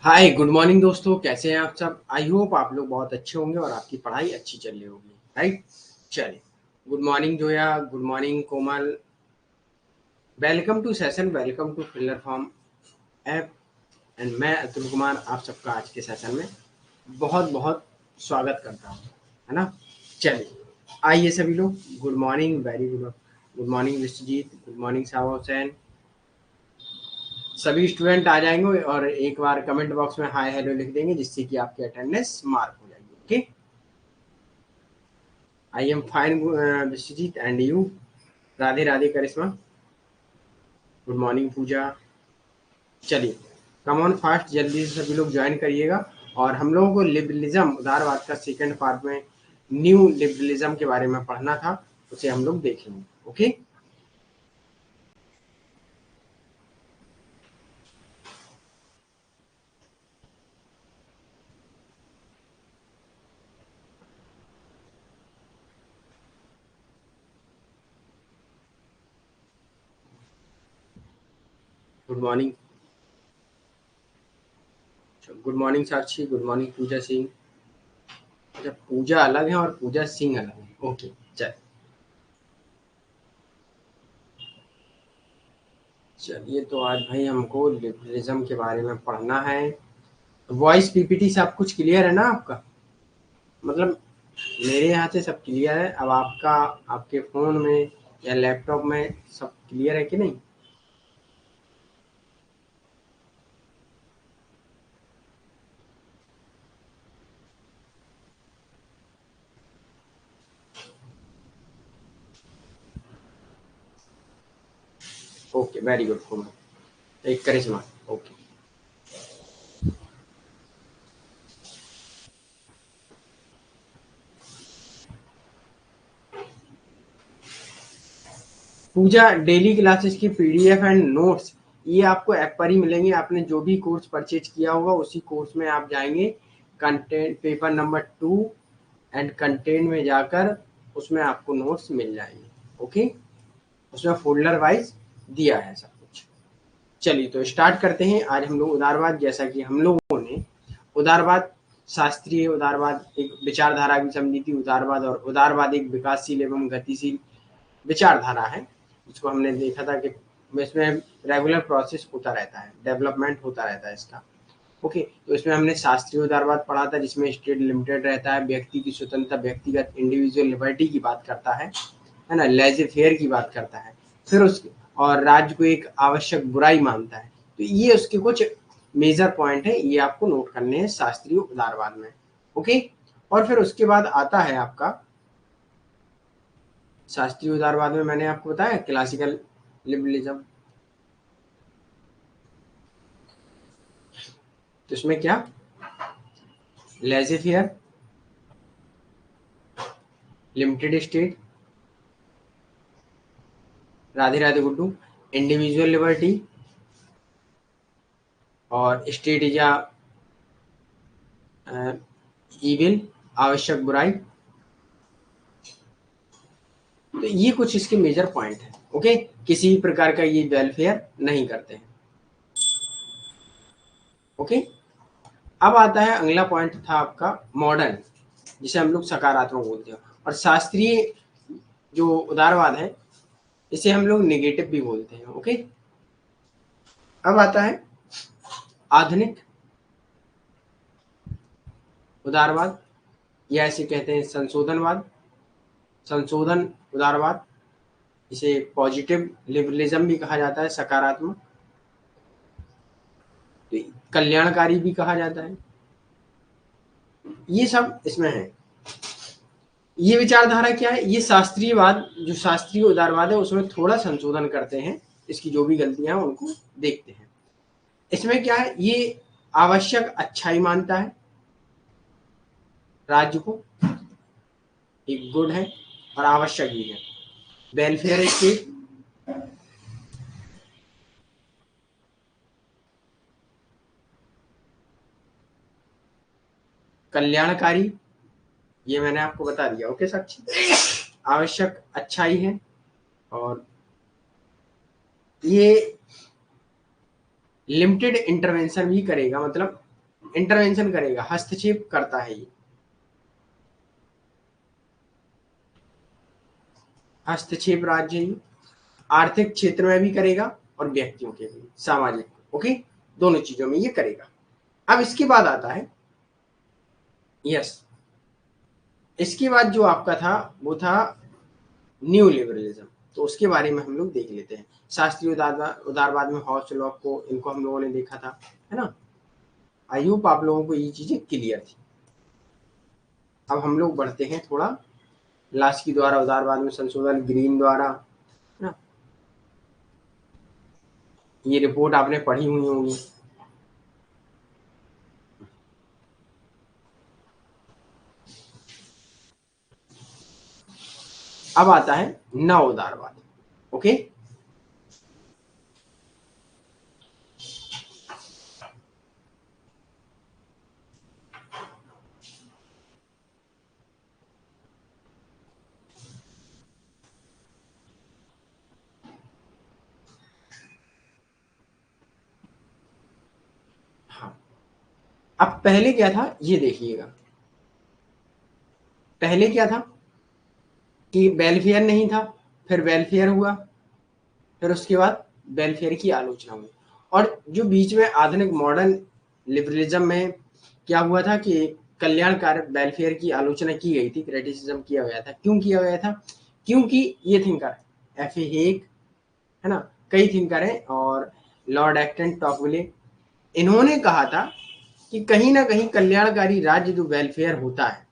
Hi good morning दोस्तों, कैसे हैं आप सब। आई होप आप लोग बहुत अच्छे होंगे और आपकी पढ़ाई अच्छी चल रही होगी। राइट, चलिए। Good morning Zoya, good morning Komal. Welcome to session, welcome to filler form app. And मैं अतुल कुमार आप सबका आज के सेशन में बहुत बहुत स्वागत करता हूँ, है ना। चलिए, आइए सभी लोग। Good morning, very good. Good morning Vishwajeet, good morning Sava Hussain. सभी स्टूडेंट आ जाएंगे और एक बार कमेंट बॉक्स में हाय हेलो लिख देंगे, जिससे कि आपकी अटेंडेंस मार्क हो जाएगी। Okay, I am fine Vishwajeet and you. Radhe Radhe Karishma, good morning Pooja. चलिए, कम ऑन फास्ट, जल्दी से सभी लोग ज्वाइन करिएगा। और हम लोगों को लिबरलिज्म उदारवाद का सेकंड पार्ट में न्यू लिबरलिज्म के बारे में पढ़ना था, उसे हम लोग देखेंगे। Okay, good morning. Good morning Sakshi, good morning Pooja Singh. अच्छा, पूजा अलग है और पूजा सिंह अलग है। ओके, चल। चलिए, तो आज भाई हमको लिबरलिज्म के बारे में पढ़ना है। वॉइस पीपीटी सब कुछ क्लियर है ना आपका? मतलब मेरे यहाँ से सब क्लियर है। अब आपका, आपके फ़ोन में या लैपटॉप में सब क्लियर है कि नहीं? ओके, वेरी गुड कोमल। एक करिश्मा। ओके, पूजा डेली क्लासेस की पीडीएफ एंड नोट्स ये आपको ऐप पर ही मिलेंगे। आपने जो भी कोर्स परचेज किया होगा उसी कोर्स में आप जाएंगे, content paper number 2 and content में जाकर उसमें आपको नोट्स मिल जाएंगे। ओके, उसमें फोल्डर वाइज दिया है सब कुछ। चलिए, तो स्टार्ट करते हैं। आज हम लोग उदारवाद, जैसा कि हम लोगों ने उदारवाद, शास्त्रीय उदारवाद एक विचारधारा की समझी थी। उदारवाद और उदारवाद एक विकासशील एवं गतिशील विचारधारा है, जिसको हमने देखा था कि इसमें रेगुलर प्रोसेस होता रहता है, डेवलपमेंट होता रहता है इसका। ओके, तो इसमें हमने शास्त्रीय उदारवाद पढ़ा था, जिसमें स्टेट लिमिटेड रहता है, व्यक्ति की स्वतंत्रता, व्यक्तिगत इंडिविजुअल लिबर्टी की बात करता है ना, लेजे फेयर की बात करता है। फिर उस और राज्य को एक आवश्यक बुराई मानता है। तो ये उसके कुछ मेजर पॉइंट है, ये आपको नोट करने हैं शास्त्रीय उदारवाद में। ओके, और फिर उसके बाद आता है आपका शास्त्रीय उदारवाद में, मैंने आपको बताया क्लासिकल लिबरलिज्म। तो इसमें क्या, लेजे fair, limited state, Radhe Radhe Guddu, individual liberty और स्टेट इज इविल, आवश्यक बुराई। तो ये कुछ इसके मेजर पॉइंट है। ओके, किसी भी प्रकार का ये वेलफेयर नहीं करते हैं। ओके, अब आता है अगला पॉइंट था आपका मॉडर्न, जिसे हम लोग सकारात्मक बोलते हैं। और शास्त्रीय जो उदारवाद है, इसे हम लोग नेगेटिव भी बोलते हैं। ओके, अब आता है आधुनिक उदारवाद, या ऐसे कहते हैं संशोधनवाद, संशोधन उदारवाद। इसे पॉजिटिव लिबरलिज्म भी कहा जाता है, सकारात्मक, कल्याणकारी भी कहा जाता है। ये सब इसमें है। ये विचारधारा क्या है, ये शास्त्रीयवाद, जो शास्त्रीय उदारवाद है उसमें थोड़ा संशोधन करते हैं, इसकी जो भी गलतियां हैं उनको देखते हैं। इसमें क्या है, ये आवश्यक अच्छाई मानता है, राज्य को एक गुड है और आवश्यक भी है। वेलफेयर स्टेट, कल्याणकारी, ये मैंने आपको बता दिया। ओके साक्षी, आवश्यक अच्छाई है। और ये लिमिटेड इंटरवेंशन भी करेगा, मतलब इंटरवेंशन करेगा, हस्तक्षेप करता है ये, हस्तक्षेप राज्य ही आर्थिक क्षेत्र में भी करेगा और व्यक्तियों के भी, सामाजिक, ओके, दोनों चीजों में ये करेगा। अब इसके बाद आता है यस, इसके बाद जो आपका था वो था न्यू लिबरलिज्म, तो उसके बारे में हम लोग देख लेते हैं। शास्त्रीय उदारवाद में हॉब्स लॉक को, इनको हम लोगों ने देखा था, है ना। आई होप आप लोगों को ये चीजें क्लियर थी। अब हम लोग बढ़ते हैं थोड़ा लास्की द्वारा उदारवाद में संशोधन, ग्रीन द्वारा, है ना। ये रिपोर्ट आपने पढ़ी हुई होगी। अब आता है नव उदारवाद, ओके। हाँ, अब पहले क्या था ये देखिएगा। पहले क्या था कि वेलफेयर नहीं था, फिर वेलफेयर हुआ, फिर उसके बाद वेलफेयर की आलोचना हुई। और जो बीच में आधुनिक मॉडर्न लिबरलिज्म में क्या हुआ था कि कल्याणकारी वेलफेयर की आलोचना की गई थी, क्रिटिसिज्म किया गया था। क्यों किया गया था? क्योंकि ये थिंकर एफ ए हेग, है ना, कई थिंकर हैं, और लॉर्ड एक्टन टॉकविले, इन्होंने कहा था कि कहीं ना कहीं कल्याणकारी राज्य जो वेलफेयर होता है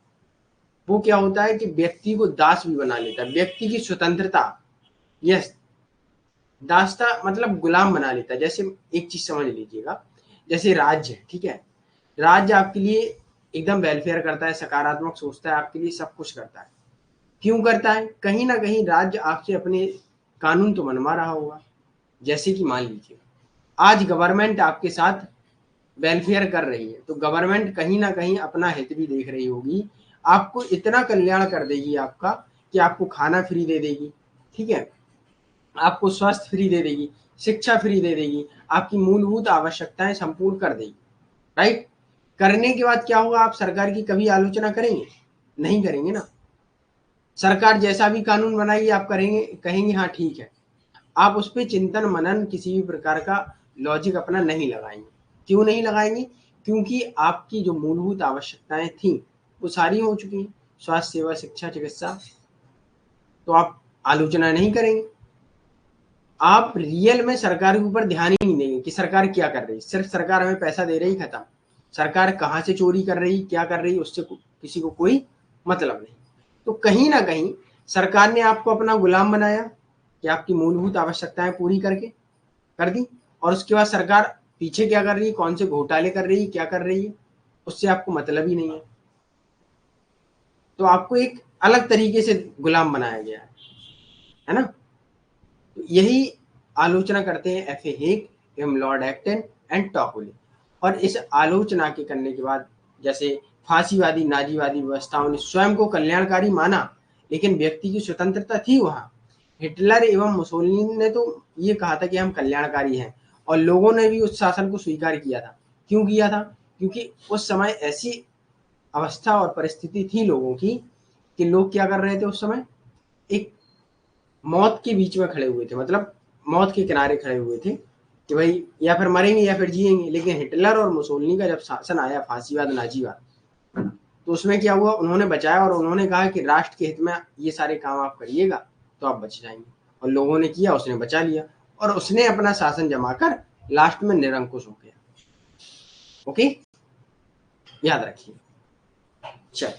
वो क्या होता है कि व्यक्ति को दास भी बना लेता है, व्यक्ति की स्वतंत्रता, यस, दासता मतलब गुलाम बना लेता है। जैसे एक चीज समझ लीजिएगा, जैसे राज्य है, ठीक है, राज्य आपके लिए एकदम वेलफेयर करता है, सकारात्मक सोचता है, आपके लिए सब कुछ करता है। क्यों करता है? कहीं ना कहीं राज्य आपसे अपने कानून तो बनवा रहा होगा। जैसे कि मान लीजिए आज गवर्नमेंट आपके साथ वेलफेयर कर रही है, तो गवर्नमेंट कहीं ना कहीं अपना हित भी देख रही होगी, आपको इतना कल्याण कर देगी आपका कि आपको खाना फ्री दे देगी, ठीक है, आपको स्वास्थ्य फ्री दे देगी, शिक्षा फ्री दे देगी, आपकी मूलभूत आवश्यकताएं संपूर्ण कर देगी, राइट। करने के बाद क्या होगा? आप सरकार की कभी आलोचना करेंगे? नहीं करेंगे ना। सरकार जैसा भी कानून बनाएगी आप करेंगे, कहेंगे हाँ ठीक है। आप उस पर चिंतन मनन किसी भी प्रकार का लॉजिक अपना नहीं लगाएंगे। क्यों नहीं लगाएंगे? क्योंकि आपकी जो मूलभूत आवश्यकताएं थी वो सारी हो चुकी हैं, स्वास्थ्य सेवा, शिक्षा, चिकित्सा, तो आप आलोचना नहीं करेंगे। आप रियल में सरकार के ऊपर ध्यान ही नहीं देंगे कि सरकार क्या कर रही है, सिर्फ सरकार हमें पैसा दे रही, खत्म। सरकार कहाँ से चोरी कर रही, क्या कर रही, उससे किसी को कोई मतलब नहीं। तो कहीं ना कहीं सरकार ने आपको अपना गुलाम बनाया कि आपकी मूलभूत आवश्यकताएं पूरी करके कर दी, और उसके बाद सरकार पीछे क्या कर रही है, कौन से घोटाले कर रही है, क्या कर रही है, उससे आपको मतलब ही नहीं है। तो आपको एक अलग तरीके से गुलाम बनाया गया है ना। तो यही आलोचना करते हैं एफ ए हेग एवं लॉर्ड एक्टन एंड टॉकविले। और इस आलोचना के करने के बाद जैसे फांसीवादी नाजीवादी व्यवस्थाओं ने स्वयं को कल्याणकारी माना, लेकिन व्यक्ति की स्वतंत्रता थी वहां। हिटलर एवं मुसोलिनी ने तो ये कहा था कि हम कल्याणकारी हैं, और लोगों ने भी उस शासन को स्वीकार किया था। क्यों किया था? क्योंकि उस समय ऐसी अवस्था और परिस्थिति थी लोगों की कि लोग क्या कर रहे थे उस समय, एक मौत के बीच में खड़े हुए थे, मतलब मौत के किनारे खड़े हुए थे कि भाई या फिर मरेंगे या फिर जिएंगे। लेकिन हिटलर और मुसोलिनी का जब शासन आया, फांसीवाद नाजीवाद, तो उसमें क्या हुआ, उन्होंने बचाया और उन्होंने कहा कि राष्ट्र के हित में ये सारे काम आप करिएगा तो आप बच जाएंगे। और लोगों ने किया, उसने बचा लिया, और उसने अपना शासन जमाकर लास्ट में निरंकुश हो गया। ओके, याद रखिए। चल,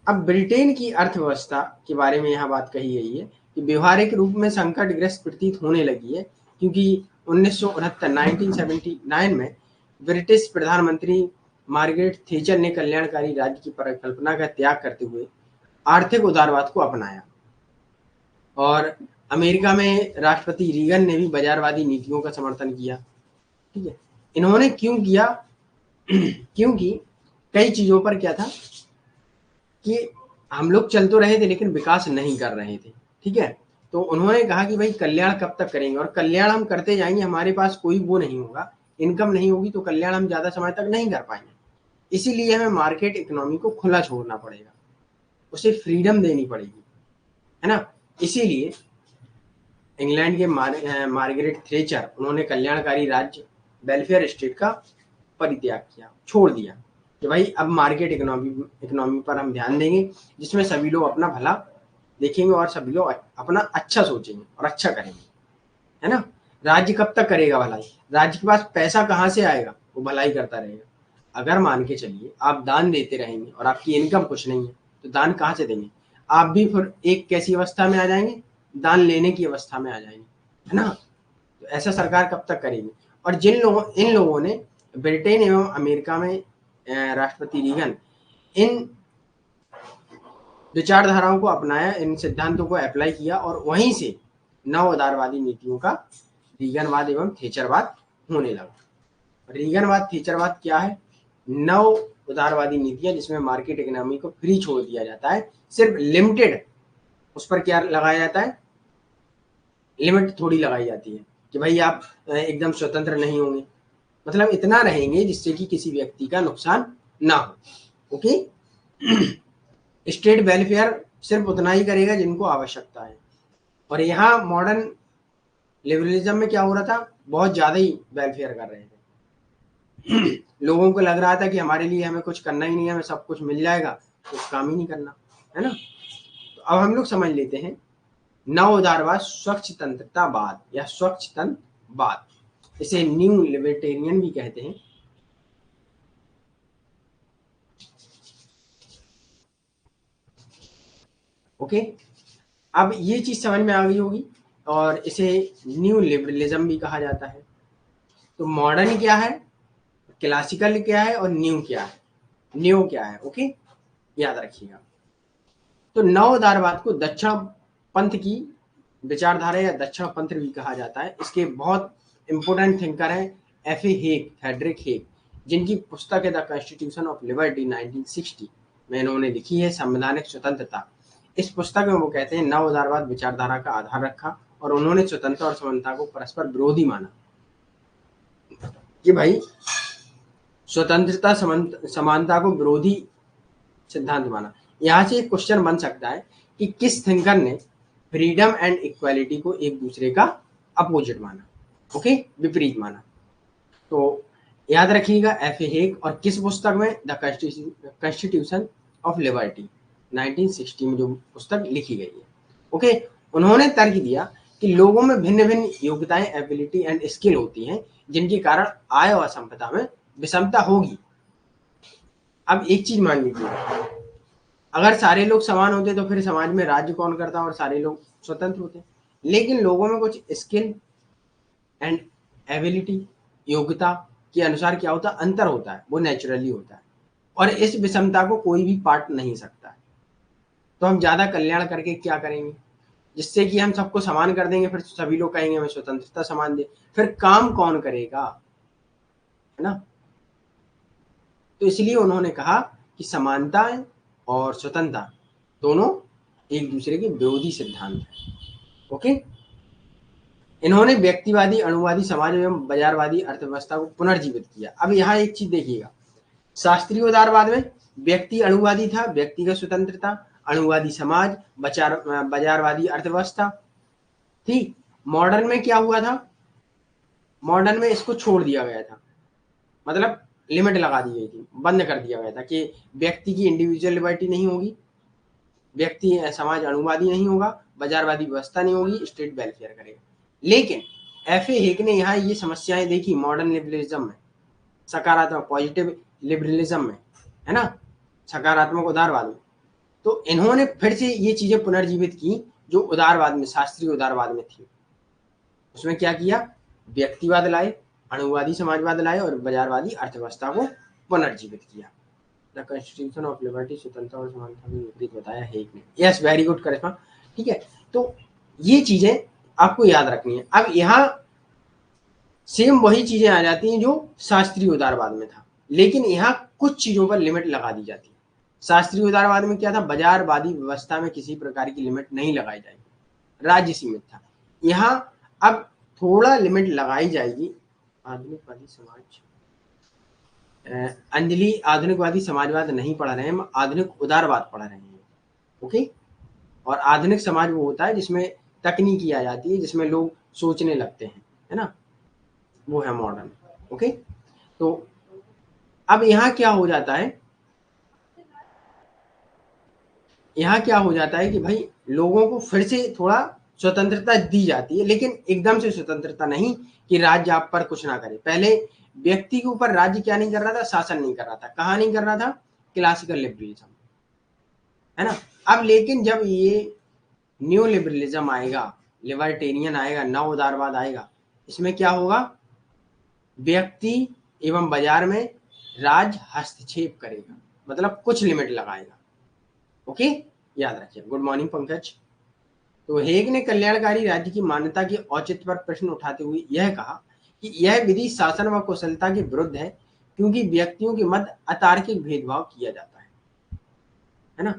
अब ब्रिटेन की अर्थव्यवस्था के बारे में यहाँ बात कही गई है कि व्यवहारिक रूप में संकटग्रस्त प्रतीत होने लगी है, क्योंकि 1969 में ब्रिटिश प्रधानमंत्री मार्गरेट थैचर ने कल्याणकारी राज्य की परिकल्पना का त्याग करते हुए आर्थिक उदारवाद को अपनाया, और अमेरिका में राष्ट्रपति रीगन ने भी बाजारवादी नीतियों का समर्थन किया। ठीक है, इन्होंने क्यों किया? क्योंकि कई चीजों पर क्या था कि हम लोग चल तो रहे थे लेकिन विकास नहीं कर रहे थे, ठीक है। तो उन्होंने कहा कि भाई कल्याण कब तक करेंगे, और कल्याण हम करते जाएंगे, हमारे पास कोई वो नहीं होगा, इनकम नहीं होगी, तो कल्याण हम ज्यादा समय तक नहीं कर पाएंगे। इसीलिए हमें मार्केट इकोनॉमी को खुला छोड़ना पड़ेगा, उसे फ्रीडम देनी पड़ेगी, है ना। इसीलिए इंग्लैंड के मार्गरेट थ्रेचर, उन्होंने कल्याणकारी राज्य वेलफेयर स्टेट का परित्याग किया, छोड़ दिया कि भाई अब मार्केट इकोनॉमी पर हम ध्यान देंगे, जिसमें सभी लोग अपना भला देखेंगे और सभी लोग अपना अच्छा सोचेंगे और अच्छा करेंगे, है ना। राज्य कब तक करेगा भलाई, राज्य के पास पैसा कहाँ से आएगा, वो भलाई करता रहेगा। अगर मान के चलिए आप दान देते रहेंगे और आपकी इनकम कुछ नहीं है, तो दान कहाँ से देंगे, आप भी फिर एक कैसी अवस्था में आ जाएंगे, दान लेने की अवस्था में आ जाएंगे, है ना। तो ऐसा सरकार कब तक करेगी। और इन लोगों ने ब्रिटेन एवं अमेरिका में राष्ट्रपति रीगन इन विचारधाराओं को अपनाया, इन सिद्धांतों को अप्लाई किया, और वहीं से नव उदारवादी नीतियों का रीगनवाद एवं थेचरवाद होने लगा। रीगनवाद थेचरवाद क्या है, नव उदारवादी नीतियां जिसमें मार्केट इकोनॉमी को फ्री छोड़ दिया जाता है, सिर्फ लिमिटेड उस पर क्या लगाया जाता है, लिमिट थोड़ी लगाई जाती है कि भाई आप एकदम स्वतंत्र नहीं होंगे, मतलब इतना रहेंगे जिससे कि किसी व्यक्ति का नुकसान ना हो। ओके, स्टेट वेलफेयर सिर्फ उतना ही करेगा जिनको आवश्यकता है। और यहाँ मॉडर्न लिबरलिज्म में क्या हो रहा था, बहुत ज्यादा ही वेलफेयर कर रहे थे। लोगों को लग रहा था कि हमारे लिए हमें कुछ करना ही नहीं है, हमें सब कुछ मिल जाएगा, कुछ काम ही नहीं करना, है ना। तो अब हम लोग समझ लेते हैं नव उदारवाद, स्वच्छ तंत्रतावाद या स्वच्छ तंत्रवाद, इसे न्यू लिबर्टेरियन भी कहते हैं। ओके, अब ये चीज समझ में आ गई होगी, और इसे न्यू लिबरलिज्म भी कहा जाता है। तो मॉडर्न क्या है, क्लासिकल क्या है, और न्यू क्या है, न्यू क्या है, ओके, याद रखिएगा। तो नव उदारवाद को दक्षिण पंथ की विचारधारा या दक्षिण पंथ भी कहा जाता है। इसके बहुत इंपोर्टेंट थिंकर हैं एफ.ए. हेग, फ्रेडरिक हेग, जिनकी पुस्तक है द कॉन्स्टिट्यूशन ऑफ लिबर्टी 1960 में इन्होंने लिखी है संवैधानिक स्वतंत्रता। इस पुस्तक में वो कहते हैं नव उदारवाद विचारधारा का आधार रखा, और उन्होंने स्वतंत्रता और समानता को परस्पर विरोधी माना कि भाई स्वतंत्रता समानता को विरोधी सिद्धांत माना। यहाँ से एक क्वेश्चन बन सकता है कि किस थिंकर ने फ्रीडम एंड इक्वालिटी को एक दूसरे का अपोजिट माना, ओके, विपरीत माना। तो याद रखिएगा एफ.ए. हेग, और किस पुस्तक में, द कॉन्स्टिट्यूशन ऑफ लिबर्टी 1960 में जो पुस्तक लिखी गई है। ओके, उन्होंने तर्क दिया कि लोगों में भिन्न भिन्न योग्यताएं, एबिलिटी एंड स्किल होती हैं, जिनके कारण आय और संपदा में विषमता होगी। अब एक चीज मान लीजिए, अगर सारे लोग समान होते तो फिर समाज में राज्य कौन करता और सारे लोग स्वतंत्र होते। लेकिन लोगों में कुछ स्किल एंड एबिलिटी, योग्यता के अनुसार क्या होता है, अंतर होता है, वो नेचुरली होता है, और इस विषमता को कोई भी पाट नहीं सकता है। तो हम ज्यादा कल्याण करके क्या करेंगे, जिससे कि हम सबको समान कर देंगे, फिर सभी लोग कहेंगे हमें स्वतंत्रता समान दे, फिर काम कौन करेगा, है ना। तो इसलिए उन्होंने कहा कि समानता और स्वतंत्रता दोनों एक दूसरे के विरोधी सिद्धांत हैं। ओके, इन्होंने व्यक्तिवादी अणुवादी समाज एवं बाजारवादी अर्थव्यवस्था को पुनर्जीवित किया। अब यहाँ एक चीज देखिएगा, शास्त्रीय उदारवाद में व्यक्ति अणुवादी था, व्यक्तिगत स्वतंत्रता, अणुवादी समाज, बाजारवादी अर्थव्यवस्था थी। मॉडर्न में क्या हुआ था, मॉडर्न में इसको छोड़ दिया गया था, मतलब लिमिट लगा दी गई थी, बंद कर दिया गया था कि व्यक्ति की इंडिविजुअल लिबर्टी नहीं होगी, व्यक्ति समाज अणुवादी नहीं होगा, बाजारवादी व्यवस्था नहीं होगी, स्टेट वेलफेयर करेगा। लेकिन एफ.ए. हेग ने यहाँ ये समस्याएं देखी मॉडर्न लिबरलिज्म में, सकारात्मक पॉजिटिव लिबरलिज्म में, है ना, सकारात्मक उदारवाद में। तो इन्होंने फिर से ये चीजें पुनर्जीवित की जो उदारवाद में, शास्त्रीय उदारवाद में थी। उसमें क्या किया, व्यक्तिवाद लाए, अणुवादी समाजवाद लाए, और बाजारवादी अर्थव्यवस्था को पुनर्जीवित किया। द कॉन्स्टिट्यूशन ऑफ लिबर्टी, स्वतंत्रता और समानता में विपरीत बताया है एक ने। यस, वेरी गुड करिश्मा, ठीक है। तो ये चीजें आपको याद रखनी है। अब यहाँ सेम वही चीजें आ जाती हैं जो शास्त्रीय उदारवाद में था, लेकिन यहाँ कुछ चीजों पर लिमिट लगा दी जाती है। शास्त्रीय उदारवाद में क्या था, बाजारवादी व्यवस्था में किसी प्रकार की लिमिट नहीं लगाई जाएगी, राज्य सीमित था। यहाँ अब थोड़ा लिमिट लगाई जाएगी। आधुनिकवादी समाज, अंजलि आधुनिकवादी समाजवाद नहीं पढ़ रहे हैं, हम आधुनिक उदारवाद पढ़ रहे हैं। ओके, और आधुनिक समाज वो होता है जिसमें तकनीकी आ जाती है, जिसमें लोग सोचने लगते हैं, है ना, वो है मॉडर्न। ओके, तो अब यहाँ क्या हो जाता है, यहाँ क्या हो जाता है कि भाई लोगों को फिर से थोड़ा स्वतंत्रता दी जाती है, लेकिन एकदम से स्वतंत्रता नहीं कि राज्य आप पर कुछ ना करे। पहले व्यक्ति के ऊपर राज्य क्या नहीं कर रहा था, शासन नहीं कर रहा था। कहाँ नहीं कर रहा था, क्लासिकल लिबरलिज्म, है ना। अब लेकिन जब ये न्यू लिबरलिज्म आएगा, लिबर्टेरियन आएगा, नव उदारवाद आएगा, इसमें क्या होगा, व्यक्ति एवं बाजार में राज हस्तक्षेप करेगा, मतलब कुछ लिमिट लगाएगा। ओके, याद रखिए। Good morning Pankaj. तो हेग ने कल्याणकारी राज्य की मान्यता के औचित्य पर प्रश्न उठाते हुए यह कहा कि यह विधि शासन व कुशलता के विरुद्ध है, क्योंकि व्यक्तियों के मध्य अतार्किक भेदभाव किया जाता है ना,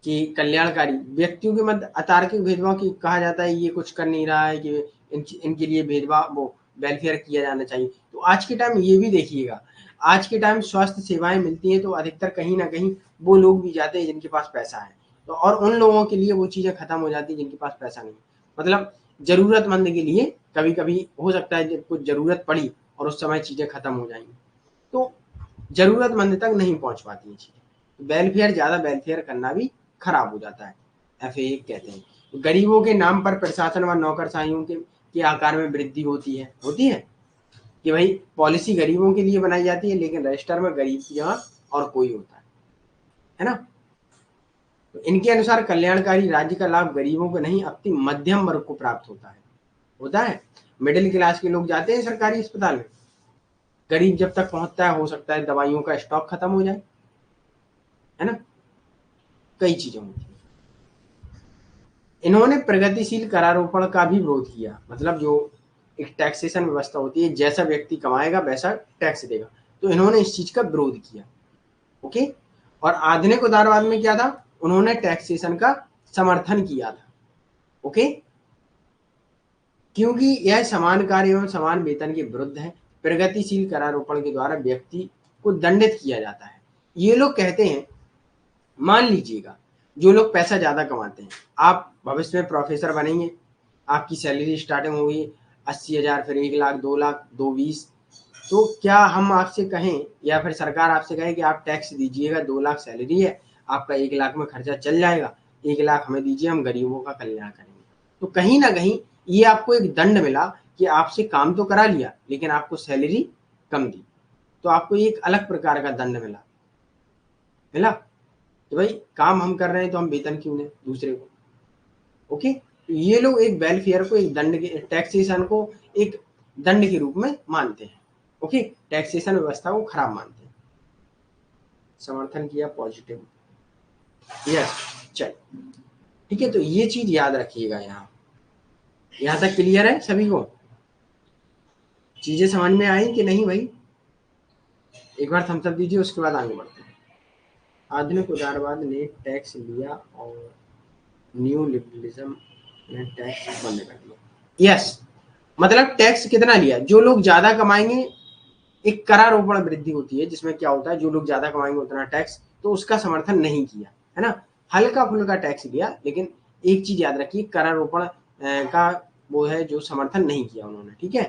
कि कल्याणकारी व्यक्तियों के मध्य अतार्किक भेदभाव की कहा जाता है, ये कुछ कर नहीं रहा है कि इनके लिए भेदभाव, वो वेलफेयर किया जाना चाहिए। तो आज के टाइम ये भी देखिएगा, आज के टाइम स्वास्थ्य सेवाएं मिलती हैं तो अधिकतर कहीं ना कहीं वो लोग भी जाते हैं जिनके पास पैसा है, तो और उन लोगों के लिए वो चीजें खत्म हो जाती है जिनके पास पैसा नहीं। मतलब जरूरतमंद के लिए कभी कभी हो सकता है जब कुछ जरूरत पड़ी और उस समय चीजें खत्म हो जाएंगी, तो जरूरतमंद तक नहीं पहुंच पाती है चीजें। वेलफेयर, ज्यादा वेलफेयर करना भी खराब हो जाता है, FA कहते हैं। गरीबों के नाम पर प्रशासन व नौकरशाहियों के आकार में वृद्धि होती है कि भाई पॉलिसी गरीबों के लिए बनाई जाती है, लेकिन रजिस्टर में गरीब की जगह और कोई होता है ना। तो इनके अनुसार कल्याणकारी राज्य का लाभ गरीबों को नहीं, अपनी मध्यम वर्ग को प्राप्त होता है। मिडिल क्लास के लोग जाते हैं सरकारी अस्पताल में, गरीब जब तक पहुंचता है हो सकता है दवाइयों का स्टॉक खत्म हो जाए, है ना, कई चीजें होती है। इन्होंने प्रगतिशील करारोपण का भी विरोध किया, मतलब जो एक टैक्सेशन व्यवस्था होती है, जैसा व्यक्ति कमाएगा वैसा टैक्स देगा, तो इन्होंने इस चीज का विरोध किया। ओके, और आधुनिक उदारवाद में क्या था, उन्होंने टैक्सेशन का समर्थन किया था। ओके, क्योंकि यह समान कार्य एवं समान वेतन के विरुद्ध है। प्रगतिशील करारोपण के द्वारा व्यक्ति को दंडित किया जाता है। ये लोग कहते हैं, मान लीजिएगा जो लोग पैसा ज्यादा कमाते हैं, आप भविष्य में प्रोफेसर बनेंगे, आपकी सैलरी स्टार्टिंग होगी 80,000, फिर 1 लाख, 2 लाख, 220, तो क्या हम आपसे कहें या फिर सरकार आपसे कहे कि आप टैक्स दीजिएगा, 2 लाख सैलरी है आपका, 1 लाख में खर्चा चल जाएगा, 1 लाख हमें दीजिए, हम गरीबों का कल्याण करेंगे। तो कहीं ना कहीं ये आपको एक दंड मिला कि आपसे काम तो करा लिया लेकिन आपको सैलरी कम दी, तो आपको एक अलग प्रकार का दंड मिला कि भाई काम हम कर रहे हैं तो हम वेतन क्यों दें दूसरे को। ओके, तो ये लोग एक वेलफेयर को, एक दंड के, टैक्सेशन को एक दंड के रूप में मानते हैं। ओके, टैक्सेशन व्यवस्था को खराब मानते हैं। समर्थन किया पॉजिटिव, यस, चल ठीक है। तो ये चीज याद रखिएगा, यहाँ तक क्लियर है सभी को, चीजें समझ में आई कि नहीं भाई, एक बार थम्स अप दीजिए, उसके बाद आगे बढ़ते हैं। आधुनिक उदारवाद ने टैक्स लिया और न्यू लिबरलिज्म ने टैक्स बंद कर दिया। यस, मतलब टैक्स कितना लिया, जो लोग ज्यादा कमाएंगे एक करारोपण वृद्धि होती है, जिसमें क्या होता है जो लोग ज्यादा कमाएंगे उतना टैक्स, तो उसका समर्थन नहीं किया, है ना, हल्का फुल्का टैक्स दिया, लेकिन एक चीज याद रखिए, करारोपण का वो है जो समर्थन नहीं किया उन्होंने। ठीक है,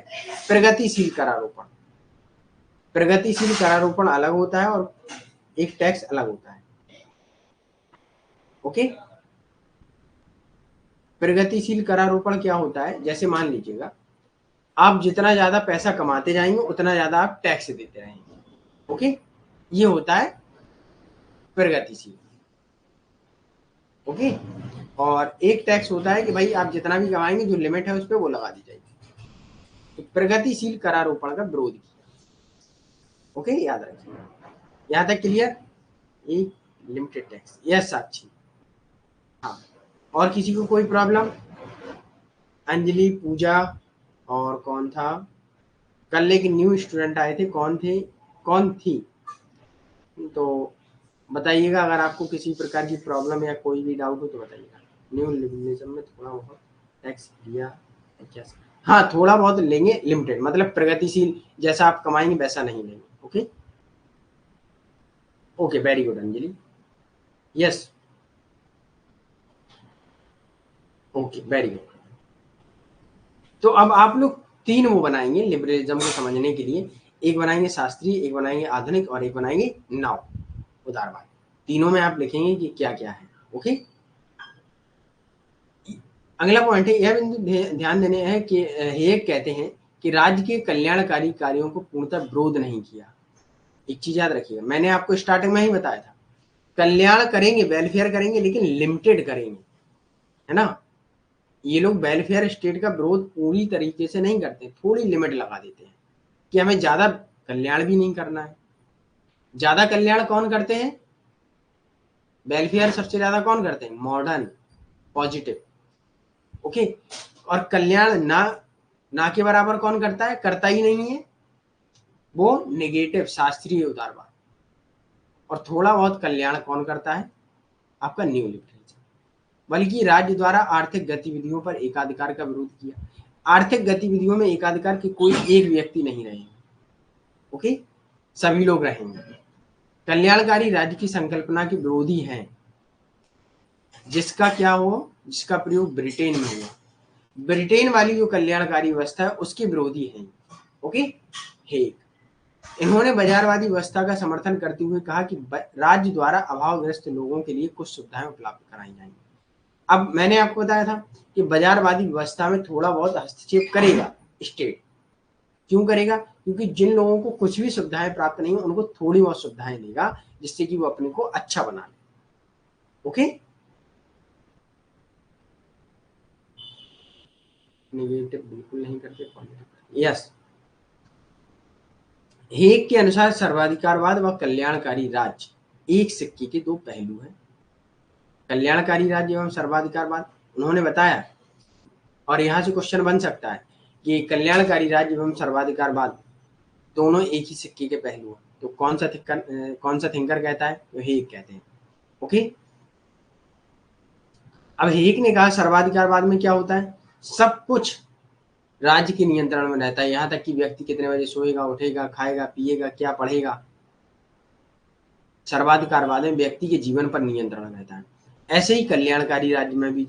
प्रगतिशील करारोपण, प्रगतिशील करारोपण अलग होता है और एक टैक्स अलग होता है। ओके, प्रगतिशील करारोपण क्या होता है, जैसे मान लीजिएगा आप जितना ज्यादा पैसा कमाते जाएंगे उतना ज्यादा आप टैक्स देते रहेंगे। ओके, ये होता है प्रगतिशील। ओके, और एक टैक्स होता है कि भाई आप जितना भी कमाएंगे जो लिमिट है उस पर वो लगा दी जाएगी। तो प्रगतिशील करारोपण का विरोध किया। ओके, याद रखिए, यहां तक क्लियर। एक लिमिटेड टैक्स, यस साक्षी, हाँ, और किसी को कोई प्रॉब्लम। अंजलि, पूजा, और कौन था, कल एक न्यू स्टूडेंट आए थे, कौन थी, तो बताइएगा अगर आपको किसी प्रकार की प्रॉब्लम या कोई भी डाउट हो तो बताइएगा। न्यू लिबरलिज्म में थोड़ा बहुत टैक्स दिया क्या? हाँ, थोड़ा बहुत लेंगे, लिमिटेड, मतलब प्रगतिशील, जैसा आप कमाएंगे वैसा नहीं लेंगे। Okay okay, very good Anjali. Yes, okay, very good. तो अब आप लोग तीन वो बनाएंगे लिबरलिज्म को समझने के लिए। एक बनाएंगे शास्त्रीय, एक बनाएंगे आधुनिक, और एक बनाएंगे नव उदारवाद। तीनों में आप लिखेंगे कि क्या क्या है। ओके, अगला पॉइंट है, यह बिंदु ध्यान देने है कि हेग कहते हैं कि राज्य के कल्याणकारी कार्यों को पूर्णतः विरोध नहीं किया। एक चीज याद रखिएगा, मैंने आपको स्टार्टिंग में ही बताया था, कल्याण करेंगे, वेलफेयर करेंगे, लेकिन लिमिटेड करेंगे, है ना। ये लोग वेलफेयर स्टेट का विरोध पूरी तरीके से नहीं करते, थोड़ी लिमिट लगा देते हैं कि हमें ज्यादा कल्याण भी नहीं करना है। ज्यादा कल्याण कौन करते हैं? वेलफेयर सबसे ज्यादा कौन करते हैं? Modern, positive. ओके, और कल्याण ना ना के बराबर कौन करता है? करता ही नहीं है, वो नेगेटिव, शास्त्रीय उदारवाद। और थोड़ा बहुत कल्याण कौन करता है? आपका न्यू लिबरलिज्म। बल्कि राज्य द्वारा आर्थिक गतिविधियों पर एकाधिकार का विरोध किया। आर्थिक गतिविधियों में एकाधिकार के कोई एक व्यक्ति नहीं रहेंगे। ओके, सभी लोग रहेंगे। कल्याणकारी राज्य की संकल्पना के विरोधी हैं, जिसका क्या हो, जिसका प्रयोग ब्रिटेन में हुआ। ब्रिटेन वाली जो कल्याणकारी व्यवस्था है उसके विरोधी हैं। Okay, Hague. इन्होंने बाजारवादी व्यवस्था का समर्थन करते हुए कहा कि राज्य द्वारा अभावग्रस्त लोगों के लिए कुछ सुविधाएं उपलब्ध कराई जाएंगी। अब मैंने आपको बताया था कि बाजारवादी व्यवस्था में थोड़ा बहुत हस्तक्षेप करेगा स्टेट। क्यों करेगा? क्योंकि जिन लोगों को कुछ भी सुविधाएं प्राप्त नहीं, उनको थोड़ी बहुत सुविधाएं देगा, जिससे कि वो अपने को अच्छा बना ले। ओके, नेगेटिव बिल्कुल नहीं करते, पॉजिटिव। यस, हेग के अनुसार सर्वाधिकारवाद व कल्याणकारी राज्य एक सिक्के के दो पहलू हैं। कल्याणकारी राज्य एवं सर्वाधिकारवाद, उन्होंने बताया, और यहाँ से क्वेश्चन बन सकता है कि कल्याणकारी राज्य एवं सर्वाधिकारवाद दोनों एक ही सिक्के के पहलू हैं। तो कौन सा थिंकर कहता है? तो हेग कहते हैं। ओके, अब हेग ने कहा सर्वाधिकारवाद में क्या होता है? सब कुछ राज्य के नियंत्रण में रहता है, यहाँ तक कि व्यक्ति कितने बजे सोएगा, उठेगा, खाएगा, पिएगा, क्या पढ़ेगा। सर्वाधिकारवाद में व्यक्ति के जीवन पर नियंत्रण रहता है। ऐसे ही कल्याणकारी राज्य में भी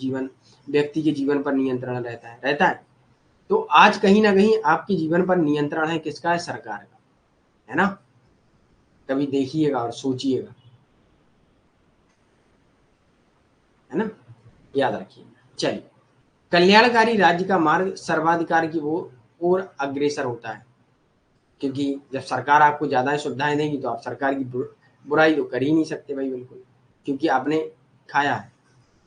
व्यक्ति के जीवन पर नियंत्रण रहता है। तो आज कहीं ना कहीं आपके जीवन पर नियंत्रण है किसका? है सरकार का, है ना। कभी देखिएगा और सोचिएगा, है ना, याद रखिए। चलिए, कल्याणकारी राज्य का मार्ग सर्वाधिकार की ओर अग्रसर होता है, क्योंकि जब सरकार आपको ज्यादा सुविधाएं देगी तो आप सरकार की बुराई तो कर ही नहीं सकते भाई, बिल्कुल, क्योंकि आपने खाया है,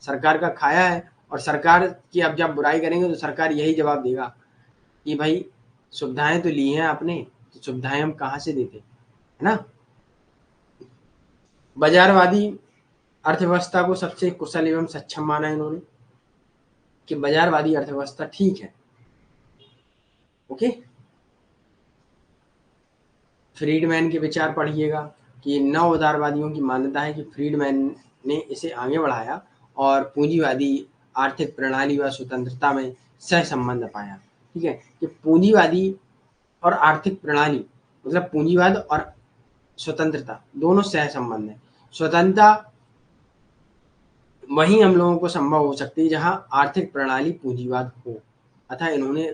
सरकार का खाया है। और सरकार की अब जब बुराई करेंगे तो सरकार यही जवाब देगा कि भाई सुविधाएं तो ली हैं आपने, तो सुविधाएं हम कहाँ से देते, है ना। बाजारवादी अर्थव्यवस्था को सबसे कुशल एवं सक्षम माना इन्होंने, कि बाजारवादी अर्थव्यवस्था ठीक है। ओके, फ्रीडमैन के विचार पढ़िएगा कि नव उदारवादियों की मान्यता है कि फ्रीडमैन ने इसे आगे बढ़ाया और पूंजीवादी आर्थिक प्रणाली व स्वतंत्रता में सह संबंध पाया। ठीक है, कि पूंजीवादी और आर्थिक प्रणाली, मतलब पूंजीवाद और स्वतंत्रता दोनों सह संबंध है। स्वतंत्रता वहीं हम लोगों को संभव हो सकती है जहां आर्थिक प्रणाली पूंजीवाद हो। अतः इन्होंने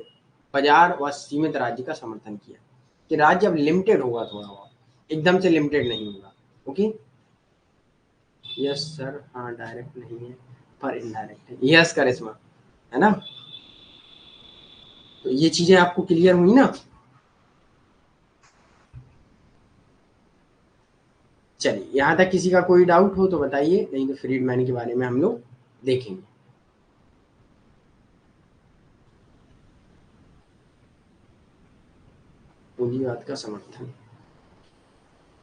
बाजार व सीमित राज्य का समर्थन किया, कि राज्य अब लिमिटेड होगा, थोड़ा बहुत, एकदम से लिमिटेड नहीं होगा। ओके, यस सर, हाँ डायरेक्ट नहीं है पर इनडायरेक्ट है। यस करिश्मा, है ना। तो ये चीजें आपको क्लियर हुई ना। चलिए, यहाँ तक किसी का कोई डाउट हो तो बताइए, नहीं तो फ्रीडमैन के बारे में हम लोग देखेंगे। पूंजीवाद का समर्थन,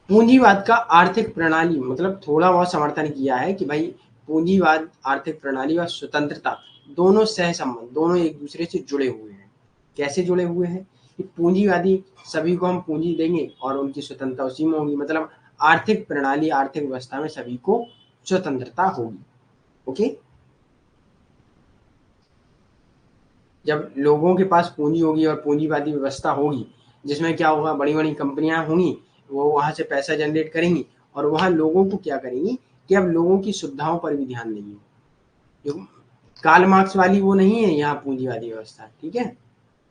पूंजीवाद का आर्थिक प्रणाली, मतलब थोड़ा बहुत समर्थन किया है कि भाई पूंजीवाद, आर्थिक प्रणाली और स्वतंत्रता दोनों सह संबंध, दोनों एक दूसरे से जुड़े हुए हैं। कैसे जुड़े हुए हैं? कि पूंजीवादी सभी को हम पूंजी देंगे और उनकी स्वतंत्रता उसी में होगी, मतलब आर्थिक प्रणाली, आर्थिक व्यवस्था में सभी को स्वतंत्रता होगी। ओके, जब लोगों के पास पूंजी होगी और पूंजीवादी व्यवस्था होगी, जिसमें क्या होगा, बड़ी-बड़ी कंपनियाँ होंगी, वो वहाँ से पैसा जनरेट करेंगी और वहाँ लोगों को क्या करेंगी कि अब लोगों की सुविधाओं पर भी ध्यान देंगी। जो कार्ल मार्क्स वाली वो नहीं है यहाँ पूंजीवादी व्यवस्था, ठीक है?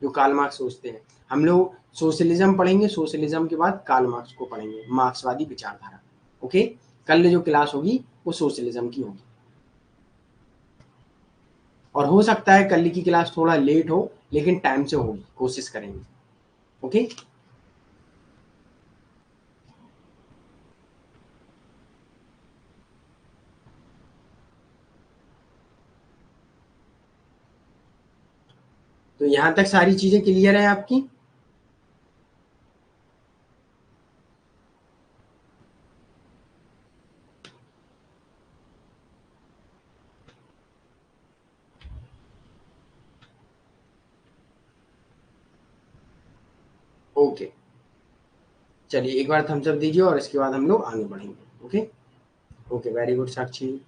जो कार्ल मार्क्स सोचते हैं। हम लोग सोशलिज्म पढ़ेंगे, सोशलिज्म के बाद कार्ल मार्क्स को पढ़ेंगे, मार्क्सवादी विचारधारा। ओके? कल जो क्लास होगी वो सोशलिज्म की होगी। और हो सकता है कल की क्लास थोड़ा लेट हो, लेकिन टाइम से होगी, कोशिश करेंगे। ओके? तो यहाँ तक सारी चीजें क्लियर है आपकी? ओके, चलिए एक बार थम्स अप दीजिए और इसके बाद हम लोग आगे बढ़ेंगे। ओके? ओके, वेरी गुड साक्षी।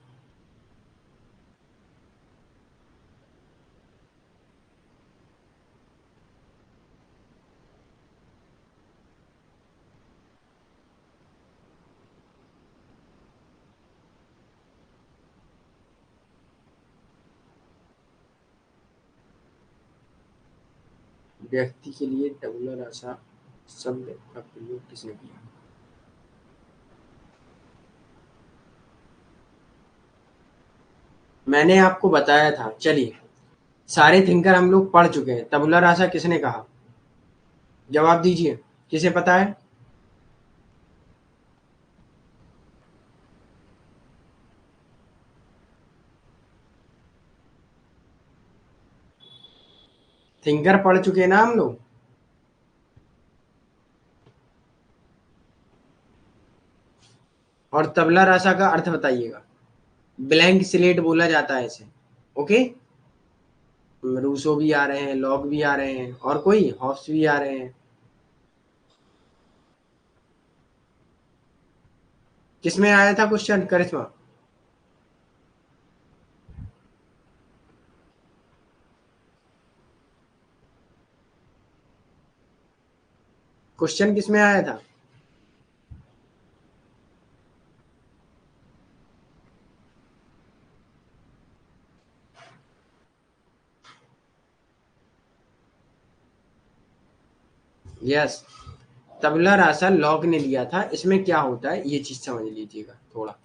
व्यक्ति के लिए टबुलर रासा शब्द का प्रयोग किसने किया? मैंने आपको बताया था। चलिए, सारे थिंकर हम लोग पढ़ चुके हैं। टबुलर रासा किसने कहा? जवाब दीजिए, किसे पता है? थिंकर पढ़ चुके हैं ना हम लोग? और तबला रासा का अर्थ बताइएगा। ब्लैंक स्लेट बोला जाता है इसे। ओके? रूसो भी आ रहे हैं, लॉक भी आ रहे हैं, और कोई हॉब्स भी आ रहे हैं। किसमें आया था क्वेश्चन, करिश्मा? क्वेश्चन किसमें आया था? यस, तबला रासा लॉक ने लिया था। इसमें क्या होता है ये चीज समझ लीजिएगा थोड़ा।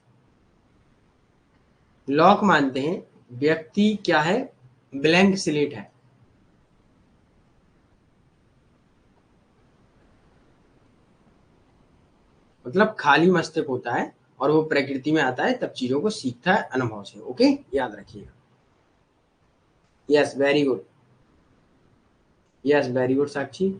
लॉक मानते हैं व्यक्ति क्या है, ब्लैंक स्लेट है। मतलब खाली मस्तिष्क होता है और वो प्रकृति में आता है, तब चीजों को सीखता है अनुभव से। ओके, याद रखिएगा। Yes, very good. Yes, very good Sakshi.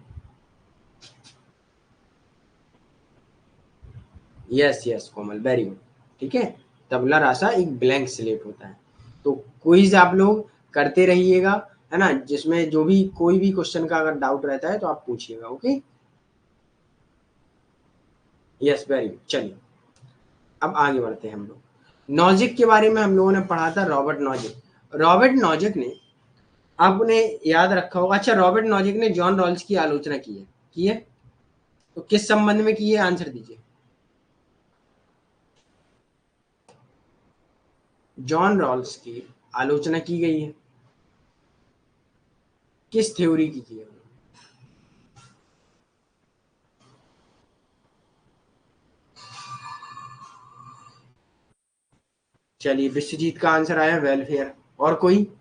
Yes yes Komal, very good. ठीक है, तबला रासा एक ब्लैंक स्लेट होता है। तो क्विज आप लोग करते रहिएगा, है ना? जिसमें जो भी कोई भी क्वेश्चन का अगर डाउट रहता है तो आप पूछिएगा। ओके? Yes, very good. चलिए, अब आगे बढ़ते हैं हम लोग। नॉजिक के बारे में हम लोगों ने पढ़ा था, रॉबर्ट नॉजिक। रॉबर्ट नॉजिक ने, आपने याद रखा होगा। अच्छा, रॉबर्ट नॉजिक ने जॉन रॉल्स की आलोचना की है? की है? तो किस संबंध में की है, आंसर दीजिए। जॉन रॉल्स की आलोचना की गई है, किस थ्योरी की है? चलिए, विश्वजीत का आंसर आया वेलफेयर। और कोई?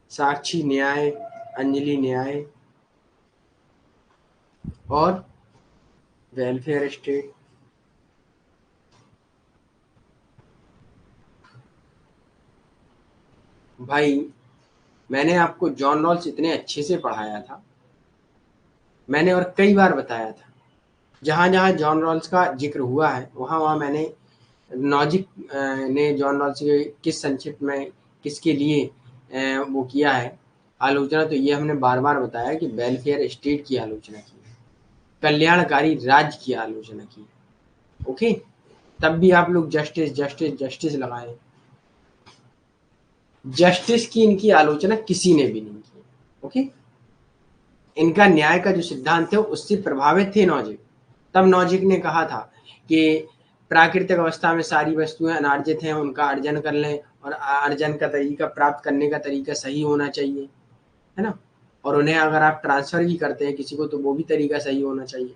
साक्षी न्याय, अंजलि न्याय, और वेलफेयर स्टेट। भाई, मैंने आपको जॉन रॉल्स इतने अच्छे से पढ़ाया था, मैंने और कई बार बताया था। जहां जहां जॉन रॉल्स का जिक्र हुआ है वहां वहां मैंने नॉजिक ने जॉन रॉल्स के किस संक्षिप्त में, किसके लिए वो किया है आलोचना, तो ये हमने बार बार बताया कि वेलफेयर स्टेट की आलोचना की है, कल्याणकारी राज्य की आलोचना की है। ओके, तब भी आप लोग जस्टिस जस्टिस जस्टिस लगाए। जस्टिस की इनकी आलोचना किसी ने भी नहीं की। ओके, इनका न्याय का जो सिद्धांत है उससे प्रभावित थे नॉजिक। तब नॉजिक ने कहा था कि प्राकृतिक अवस्था में सारी वस्तुएं अनार्जित हैं, उनका अर्जन कर लें, और अर्जन का तरीका, प्राप्त करने का तरीका सही होना चाहिए, है ना। और उन्हें अगर आप ट्रांसफर भी करते हैं किसी को तो वो भी तरीका सही होना चाहिए।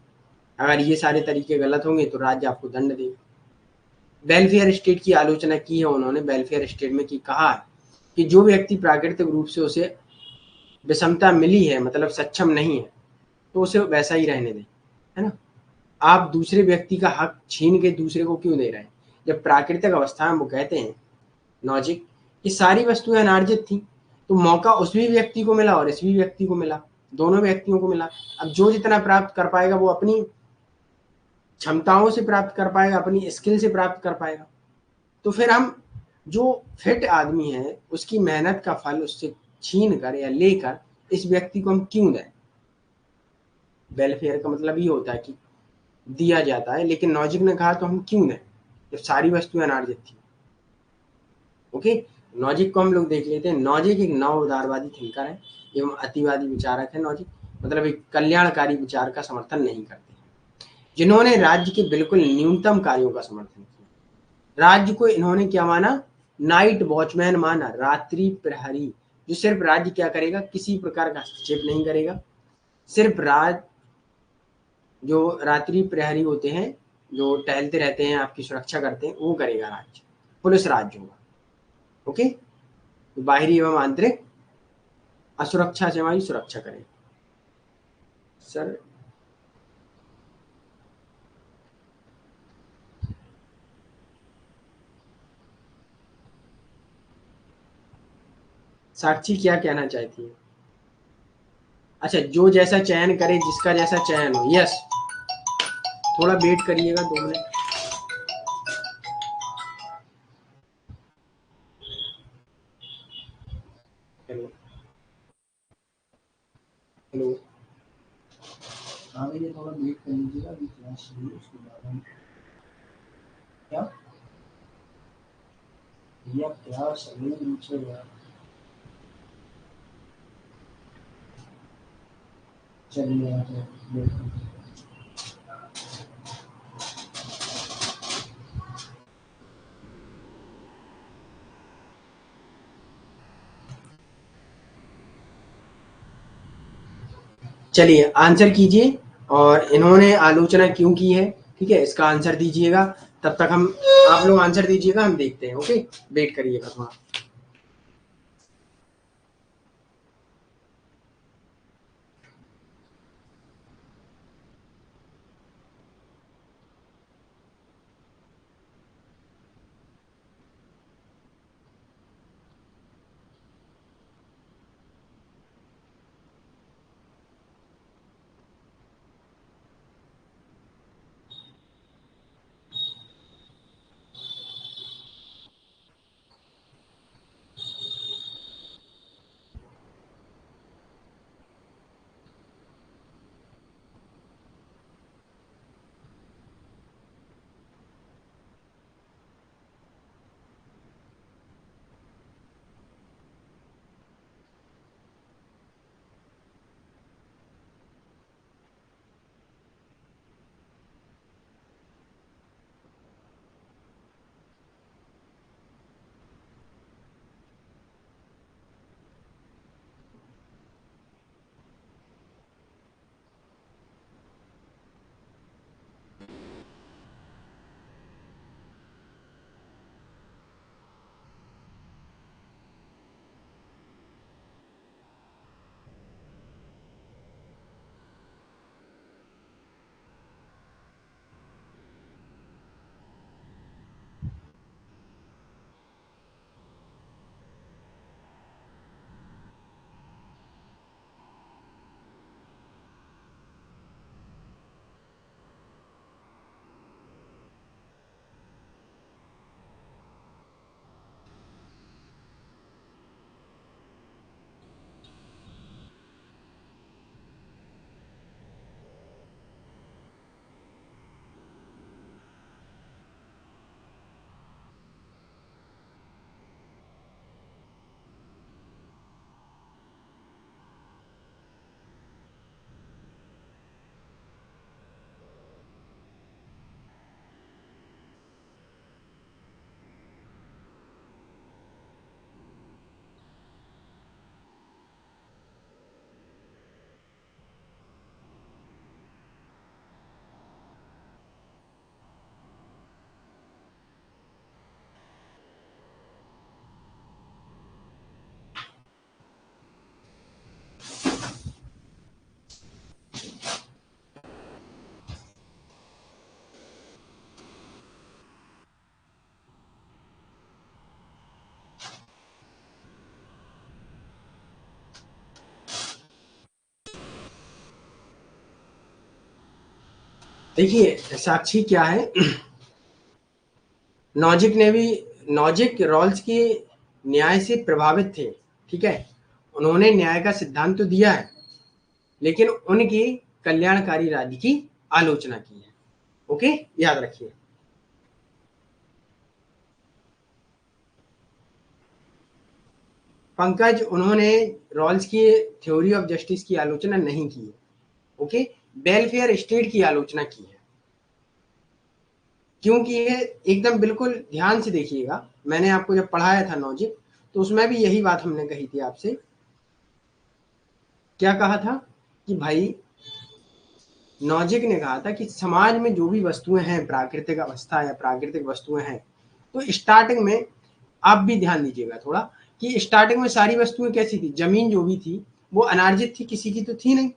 अगर ये सारे तरीके गलत होंगे तो राज्य आपको दंड देगा। वेलफेयर स्टेट की आलोचना की है उन्होंने। वेलफेयर स्टेट में की कहा है कि जो व्यक्ति प्राकृतिक रूप से उसे विषमता मिली है, मतलब सक्षम नहीं है, तो उसे वैसा ही रहने दें, है ना। आप दूसरे व्यक्ति का हक छीन के दूसरे को क्यों दे रहे हैं? जब प्राकृतिक अवस्था में वो कहते हैं लॉजिक कि सारी वस्तुएं अनार्जित थी, तो मौका उस भी व्यक्ति को मिला और इस भी व्यक्ति को मिला, दोनों व्यक्तियों को मिला। अब जो जितना प्राप्त कर पाएगा वो अपनी क्षमताओं से प्राप्त कर पाएगा, अपनी स्किल से प्राप्त कर पाएगा। तो फिर हम जो फिट आदमी है उसकी मेहनत का फल उससे छीन कर या लेकर इस व्यक्ति को हम क्यों दें? वेलफेयर का मतलब ये होता है कि दिया जाता है, लेकिन लॉजिक ने कहा तो हम क्यों दें जब सारी वस्तुएं अनार्जित थी। ओके, लॉजिक को हम लोग देख लेते हैं। लॉजिक एक नव उदारवादी थिंकर है एवं अतिवादी विचारक है। लॉजिक मतलब एक कल्याणकारी विचार का समर्थन नहीं करते, जिन्होंने राज्य के बिल्कुल न्यूनतम कार्यों का समर्थन किया। राज्य को इन्होंने क्या माना? नाइट वॉचमैन माना, रात्रि प्रहरी, जो सिर्फ राज्य क्या करेगा, किसी प्रकार का हस्तक्षेप नहीं करेगा। सिर्फ राज जो रात्रि प्रहरी होते हैं, जो टहलते रहते हैं, आपकी सुरक्षा करते हैं, वो करेगा राज्य, पुलिस राज्य होगा। ओके, तो बाहरी एवं आंतरिक असुरक्षा से हमारी सुरक्षा करें। सर, साक्षी क्या कहना चाहती है? अच्छा, जो जैसा चयन करे, जिसका जैसा चयन हो। यस, थोड़ा वेट करिएगा 2 मिनट। हेलो हेलो, हाँ भैया थोड़ा वेट कर लीजिएगा, अभी क्लास शुरू है, उसके बाद हम क्या भैया क्या सही पूछे यार। चलिए यहाँ पे वेट करिए। चलिए आंसर कीजिए, और इन्होंने आलोचना क्यों की है, ठीक है, इसका आंसर दीजिएगा। तब तक हम, आप लोग आंसर दीजिएगा, हम देखते हैं। ओके, वेट करिएगा थोड़ा। देखिए साक्षी क्या है, नॉजिक रॉल्स के न्याय से प्रभावित थे, ठीक है। उन्होंने न्याय का सिद्धांत तो दिया है, लेकिन उनकी कल्याणकारी राज्य की आलोचना की है। ओके, याद रखिए। पंकज, उन्होंने रॉल्स की थ्योरी ऑफ जस्टिस की आलोचना नहीं की है। ओके, वेलफेयर स्टेट की आलोचना की है। क्योंकि ये एकदम बिल्कुल ध्यान से देखिएगा, मैंने आपको जब पढ़ाया था लॉजिक, तो उसमें भी यही बात हमने कही थी आपसे। क्या कहा था कि भाई, लॉजिक ने कहा था कि समाज में जो भी वस्तुएं हैं, प्राकृतिक अवस्था या प्राकृतिक वस्तुएं हैं, तो स्टार्टिंग में आप भी ध्यान दीजिएगा थोड़ा, कि स्टार्टिंग में सारी वस्तुएं कैसी थी, जमीन जो भी थी वो अनार्जित थी, किसी की तो थी नहीं।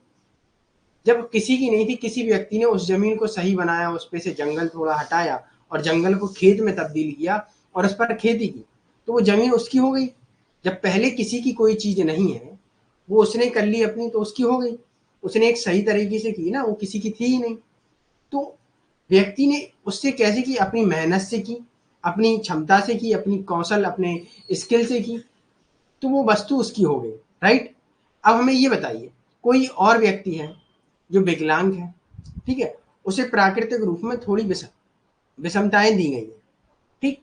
जब किसी की नहीं थी, किसी व्यक्ति ने उस जमीन को सही बनाया, उस पे से जंगल थोड़ा हटाया और जंगल को खेत में तब्दील किया और उस पर खेती की, तो वो जमीन उसकी हो गई। जब पहले किसी की कोई चीज नहीं है, वो उसने कर ली अपनी, तो उसकी हो गई। उसने एक सही तरीके से की ना, वो किसी की थी ही नहीं। तो व्यक्ति ने उससे कैसे की, अपनी मेहनत से की, अपनी क्षमता से की, अपनी कौशल, अपने स्किल से की, तो वो वस्तु उसकी हो गई। राइट। अब हमें ये बताइए, कोई और व्यक्ति है जो विकलांग है, ठीक है, उसे प्राकृतिक रूप में थोड़ी विषमताएं दी गई है, ठीक।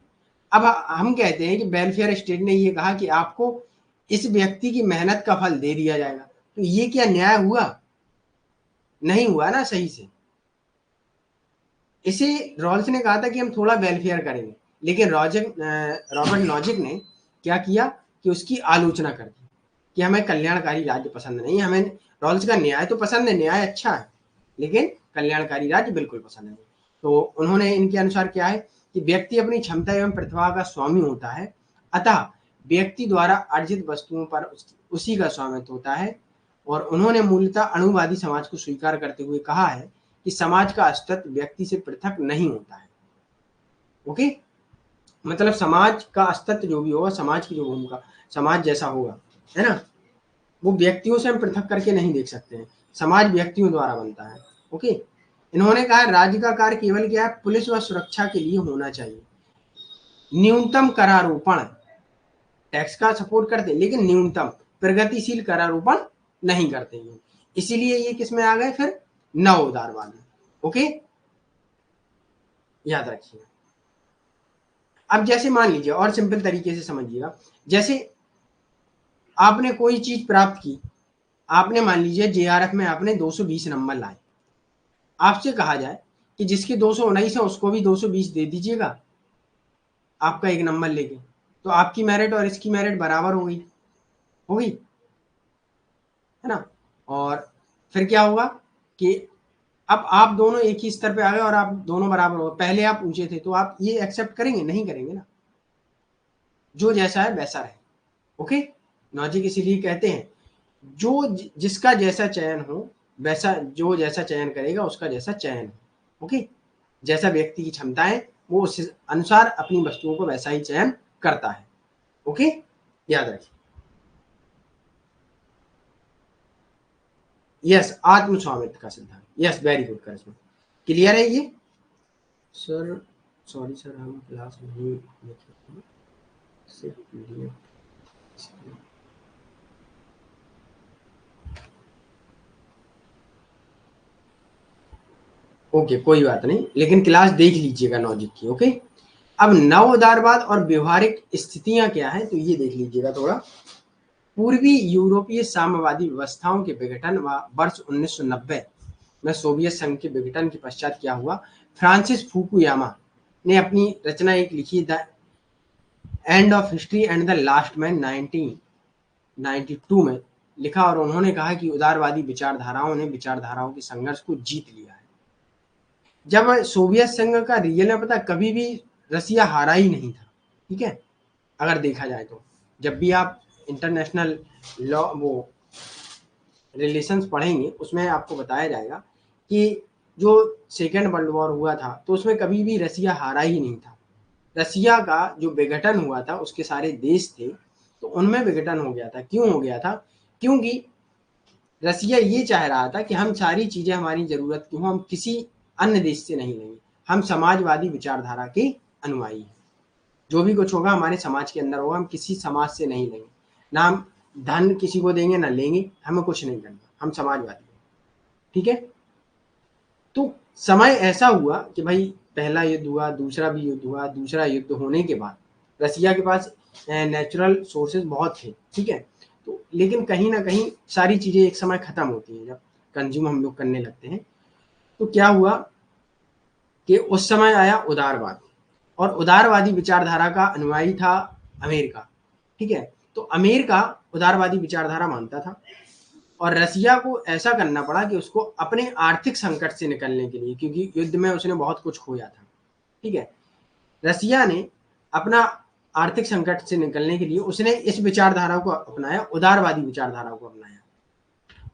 अब हम कहते हैं कि वेलफेयर स्टेट ने ये कहा कि आपको इस व्यक्ति की मेहनत का फल दे दिया जाएगा, तो ये क्या न्याय हुआ? नहीं हुआ ना सही से। इसे रॉल्स ने कहा था कि हम थोड़ा वेलफेयर करेंगे, लेकिन रॉबर्ट नॉजिक ने क्या किया कि उसकी आलोचना कर दी कि हमें कल्याणकारी राज्य पसंद नहीं, हमें रॉल्स का न्याय तो पसंद है, न्याय अच्छा है, लेकिन कल्याणकारी राज्य बिल्कुल पसंद नहीं। तो उन्होंने इनके अनुसार क्या है कि व्यक्ति अपनी क्षमता एवं प्रतिभा का स्वामी होता है, अतः व्यक्ति द्वारा अर्जित वस्तुओं पर उसी का स्वामित्व होता है। और उन्होंने मूलतः अणुवादी समाज को स्वीकार करते हुए कहा है कि समाज का अस्तित्व व्यक्ति से पृथक नहीं होता है। ओके, मतलब समाज का अस्तित्व जो भी होगा, समाज की जो भूमिका, समाज जैसा होगा, है ना, वो व्यक्तियों से हम पृथक करके नहीं देख सकते हैं, समाज व्यक्तियों द्वारा बनता है। ओके, इन्होंने कहा राज्य का कार्य केवल क्या है, पुलिस व सुरक्षा के लिए होना चाहिए। न्यूनतम करारोपण, टैक्स का सपोर्ट करते हैं, लेकिन न्यूनतम प्रगतिशील करारोपण नहीं करते हैं। इसीलिए ये किस में आ गए फिर, नव उदारवाद में। ओके, याद रखिए। अब जैसे मान लीजिए, और सिंपल तरीके से समझिएगा, जैसे आपने कोई चीज प्राप्त की, आपने मान लीजिए जेआरएफ में आपने 220 नंबर लाए, आपसे कहा जाए कि जिसके 219 है उसको भी 220 दे दीजिएगा आपका एक नंबर लेके, तो आपकी मेरिट और इसकी मेरिट बराबर हो गई, हो गई, है ना। और फिर क्या होगा कि अब आप दोनों एक ही स्तर पे आ गए और आप दोनों बराबर हो, पहले आप ऊंचे थे, तो आप ये एक्सेप्ट करेंगे? नहीं करेंगे ना, जो जैसा है वैसा रहे। ओके, लॉजिक इसीलिए कहते हैं, जो जिसका जैसा चयन हो, वैसा जो जैसा चयन करेगा उसका जैसा चयन हो। ओके, जैसा व्यक्ति की क्षमताएं, वो उस अनुसार अपनी वस्तुओं को वैसा ही चयन करता है। ओके, याद रखिए। यस, आत्म स्वामित्व का सिद्धांत, यस, वेरी गुड करिश्मा। क्लियर है ये सर? सॉरी सर, हम क्लास नहीं देखे, सिर्फ पीडीएफ। ओके, कोई बात नहीं, लेकिन क्लास देख लीजिएगा लॉजिक की। ओके, अब नव उदारवाद और व्यवहारिक स्थितियां क्या है, तो ये देख लीजिएगा थोड़ा। पूर्वी यूरोपीय साम्यवादी व्यवस्थाओं के विघटन व वर्ष 1990 में सोवियत संघ के विघटन के पश्चात क्या हुआ, फ्रांसिस फुकुयामा ने अपनी रचना एक लिखी, the end of history and the last man 1992 में लिखा, और उन्होंने कहा कि उदारवादी विचारधाराओं ने विचारधाराओं के संघर्ष को जीत लिया है। जब सोवियत संघ का रियल में पता, कभी भी रसिया हारा ही नहीं था, ठीक है। अगर देखा जाए तो जब भी आप इंटरनेशनल लॉ वो रिलेशंस पढ़ेंगे, उसमें आपको बताया जाएगा कि जो सेकेंड वर्ल्ड वॉर हुआ था, तो उसमें कभी भी रसिया हारा ही नहीं था। रसिया का जो विघटन हुआ था, उसके सारे देश थे, तो उनमें विघटन हो गया था। क्यों हो गया था? क्योंकि रसिया ये चाह रहा था कि हम सारी चीजें हमारी जरूरत की हो, हम किसी अन्य देश से नहीं लेंगे। हम समाजवादी विचारधारा के अनुयायी हैं। जो भी कुछ होगा हमारे समाज के अंदर होगा, हम किसी समाज से नहीं लेंगे, ना हम धन किसी को देंगे ना लेंगे, हमें कुछ नहीं करना, हम समाजवादी हैं। ठीक है। तो समय ऐसा हुआ कि भाई पहला युद्ध हुआ, दूसरा भी युद्ध हुआ। दूसरा युद्ध होने के बाद रसिया के पास नेचुरल सोर्सेज बहुत थे। ठीक है। तो लेकिन कहीं ना कहीं सारी चीजें एक समय खत्म होती हैं जब कंज्यूम हम लोग करने लगते हैं। तो क्या हुआ कि उस समय आया उदारवाद, और उदारवादी विचारधारा का अनुयायी था अमेरिका। ठीक है। तो अमेरिका उदारवादी विचारधारा मानता था, और रसिया को ऐसा करना पड़ा कि उसको अपने आर्थिक संकट से निकलने के लिए, क्योंकि युद्ध में उसने बहुत कुछ खोया था। ठीक है। रसिया ने अपना आर्थिक संकट से निकलने के लिए उसने इस विचारधारा को अपनाया, उदारवादी विचारधारा को अपनाया,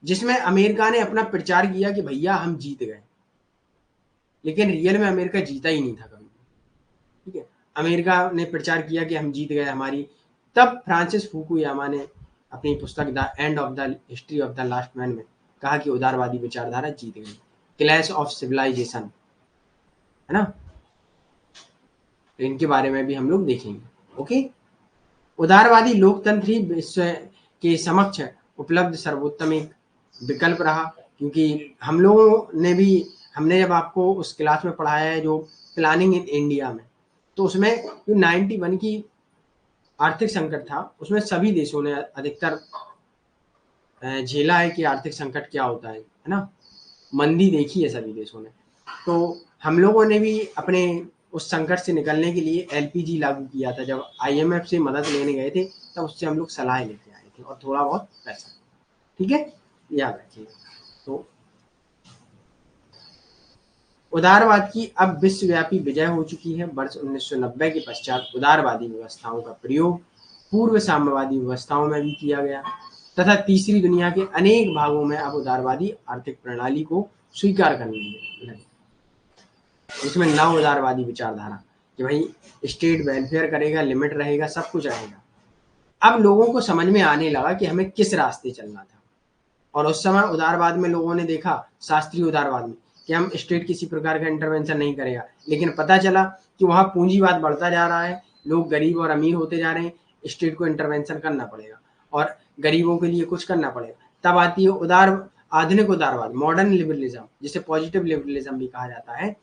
जिसमें अमेरिका ने अपना प्रचार किया कि भैया हम जीत गए, लेकिन रियल में अमेरिका जीता ही नहीं था कभी। ठीक है। अमेरिका ने प्रचार किया कि हम जीत गए हमारी, तब फ्रांसिस फुकुयामा ने अपनी पुस्तक the end of the history of the last man में कहा कि उदारवादी विचारधारा जीत गई, क्लैश ऑफ सिविलाइजेशन, है ना। तो इनके बारे में भी हम लोग देखेंगे। ओके। उदारवादी लोकतंत्र ही विश्व के समक्ष उपलब्ध सर्वोत्तम एक विकल्प रहा, क्योंकि हम लोगों ने भी, हमने जब आपको उस क्लास में पढ़ाया है जो प्लानिंग इन इंडिया में, तो उसमें जो 91 की आर्थिक संकट था उसमें सभी देशों ने अधिकतर झेला है कि आर्थिक संकट क्या होता है ना। मंदी देखी है सभी देशों ने। तो हम लोगों ने भी अपने उस संकट से निकलने के लिए एलपीजी लागू किया था। जब आईएमएफ से मदद लेने गए थे तब उससे हम लोग सलाह लेके आए थे, और थोड़ा बहुत पैसा। ठीक है, याद रखिएगा। तो उदारवाद की अब विश्वव्यापी विजय हो चुकी है। वर्ष 1990 के पश्चात उदारवादी व्यवस्थाओं का प्रयोग पूर्व साम्यवादी व्यवस्थाओं में भी किया गया, तथा तीसरी दुनिया के अनेक भागों में अब उदारवादी आर्थिक प्रणाली को स्वीकार करने लगे। इसमें नव उदारवादी विचारधारा कि भाई स्टेट वेलफेयर करेगा, लिमिट रहेगा, सब कुछ रहेगा। अब लोगों को समझ में आने लगा कि हमें किस रास्ते चलना था। और उस समय उदारवाद में लोगों ने देखा, शास्त्रीय उदारवाद में, कि हम स्टेट किसी प्रकार का इंटरवेंशन नहीं करेगा, लेकिन पता चला कि वहां पूंजीवाद बढ़ता जा रहा है, लोग गरीब और अमीर होते जा रहे हैं, स्टेट को इंटरवेंशन करना पड़ेगा और गरीबों के लिए कुछ करना पड़ेगा। तब आती है आधुनिक उदारवाद, मॉडर्न लिबरलिज्म, जिसे पॉजिटिव लिबरलिज्म भी कहा जाता है।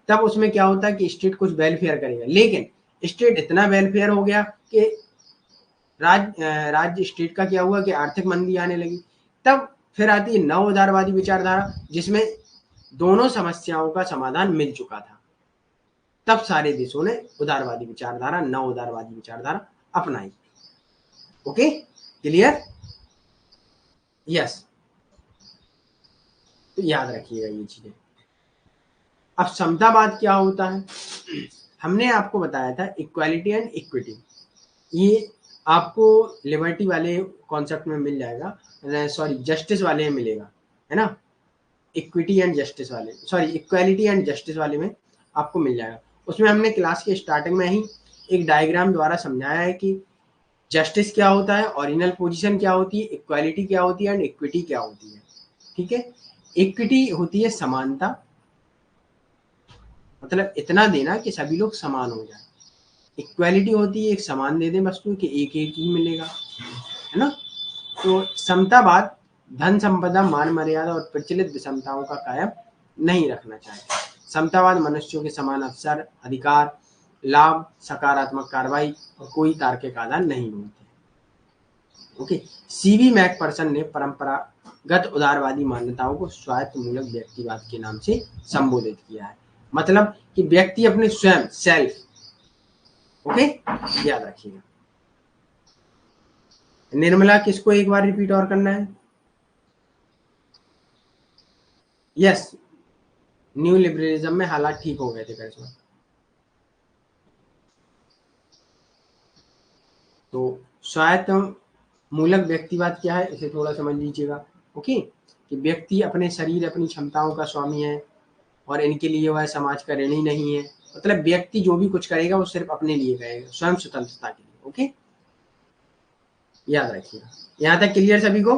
तब उसमें क्या होता है कि स्टेट कुछ वेलफेयर करेगा, लेकिन स्टेट इतना वेलफेयर हो गया कि राज्य स्टेट का क्या हुआ कि आर्थिक मंदी आने लगी। तब फिर आती है नव उदारवादी विचारधारा, जिसमें दोनों समस्याओं का समाधान मिल चुका था। तब सारे देशों ने उदारवादी विचारधारा, नव उदारवादी विचारधारा अपनाई। Okay, clear? यस। तो याद रखिएगा ये चीजें। अब समतावाद क्या होता है? हमने आपको बताया था इक्वालिटी एंड इक्विटी, ये आपको लिबर्टी वाले कॉन्सेप्ट में मिल जाएगा, सॉरी जस्टिस वाले में मिलेगा, है ना। इक्विटी एंड जस्टिस वाले, सॉरी इक्वालिटी एंड जस्टिस वाले में आपको मिल जाएगा। उसमें हमने क्लास के स्टार्टिंग में ही एक डायग्राम द्वारा समझाया है कि जस्टिस क्या होता है, ओरिजिनल पोजीशन क्या होती है, इक्वालिटी क्या होती है एंड इक्विटी क्या होती है। ठीक है। इक्विटी होती है समानता, मतलब इतना देना कि सभी लोग समान हो जाए। इक्वालिटी होती है एक समान दे दें वस्तु कि एक एक ही मिलेगा, है ना। तो समतावाद धन संपदा, मान मर्यादा और प्रचलित विषमताओं का कायम नहीं रखना चाहता। समतावाद मनुष्यों के समान अवसर, अधिकार, लाभ, सकारात्मक कार्रवाई और कोई तार्किक आधार नहीं होते। ओके। सीवी मैकपर्सन ने परंपरागत उदारवादी मान्यताओं को स्वायत्त मूलक व्यक्तिवाद के नाम से संबोधित किया है, मतलब कि व्यक्ति अपने स्वयं, सेल्फ। ओके, याद रखिएगा। निर्मला, किसको एक बार रिपीट और करना है? यस, न्यू लिबरलिज्म में हालात ठीक हो गए थे करिश्मा। तो स्वायत्त मूलक व्यक्तिवाद क्या है, इसे थोड़ा समझ लीजिएगा। ओके, कि व्यक्ति अपने शरीर, अपनी क्षमताओं का स्वामी है और इनके लिए वह समाज का ऋणी नहीं है। मतलब व्यक्ति जो भी कुछ करेगा वो सिर्फ अपने लिए करेगा, स्वयं स्वतंत्रता के लिए। ओके, याद रखिएगा। यहाँ तक क्लियर सभी को?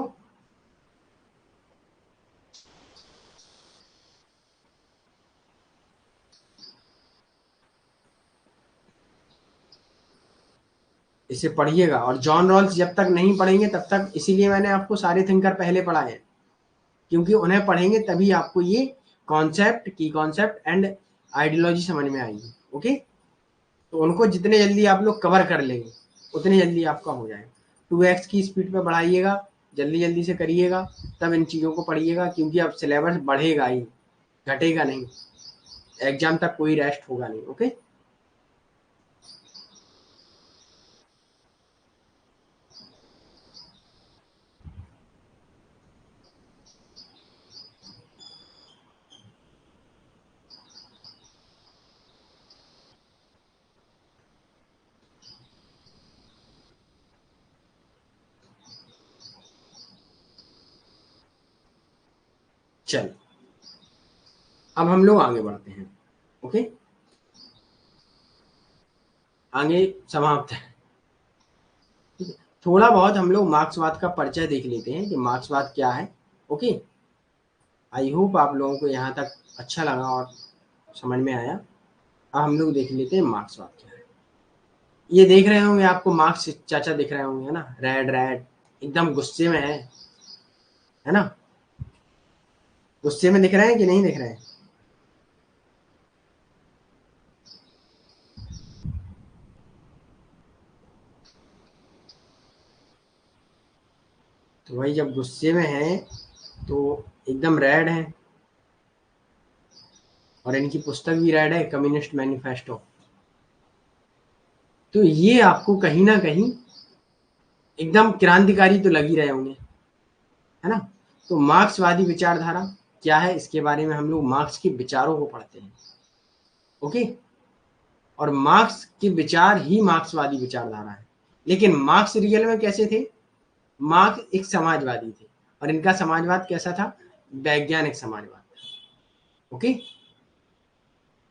इसे पढ़िएगा। और जॉन रॉल्स जब तक नहीं पढ़ेंगे तब तक, इसीलिए मैंने आपको सारे थिंकर पहले पढ़ाए हैं, क्योंकि उन्हें पढ़ेंगे तभी आपको ये कॉन्सेप्ट, की कॉन्सेप्ट एंड आइडियोलॉजी समझ में आएगी। ओके, तो उनको जितने जल्दी आप लोग कवर कर लेंगे उतने जल्दी आपका हो जाएगा। 2x की स्पीड पे बढ़ाइएगा, जल्दी जल्दी से करिएगा, तब इन चीज़ों को पढ़िएगा, क्योंकि अब सिलेबस बढ़ेगा ही, घटेगा नहीं। एग्जाम तक कोई रेस्ट होगा नहीं। ओके, चल अब हम लोग आगे बढ़ते हैं। ओके, आगे समाप्त है। ठीक है, थोड़ा बहुत हम लोग मार्क्सवाद का परिचय देख लेते हैं कि मार्क्सवाद क्या है। ओके, आई होप आप लोगों को यहाँ तक अच्छा लगा और समझ में आया। अब हम लोग देख लेते हैं मार्क्सवाद क्या है। ये देख रहे होंगे, आपको मार्क्स चाचा दिख रहे होंगे, है ना, रेड रेड, एकदम गुस्से में है ना, गुस्से में दिख रहे हैं कि नहीं दिख रहे हैं? तो भाई जब गुस्से में है तो एकदम रेड है, और इनकी पुस्तक भी रेड है, कम्युनिस्ट मैनिफेस्टो। तो ये आपको कहीं ना कहीं एकदम क्रांतिकारी तो लग ही रहे होंगे, है ना। तो मार्क्सवादी विचारधारा क्या है, इसके बारे में हम लोग मार्क्स के विचारों को पढ़ते हैं। ओके, और मार्क्स के विचार ही मार्क्सवादी विचारधारा है। लेकिन मार्क्स रियल में कैसे थे? मार्क्स एक समाजवादी थे, और इनका समाजवाद कैसा था? वैज्ञानिक समाजवाद। ओके,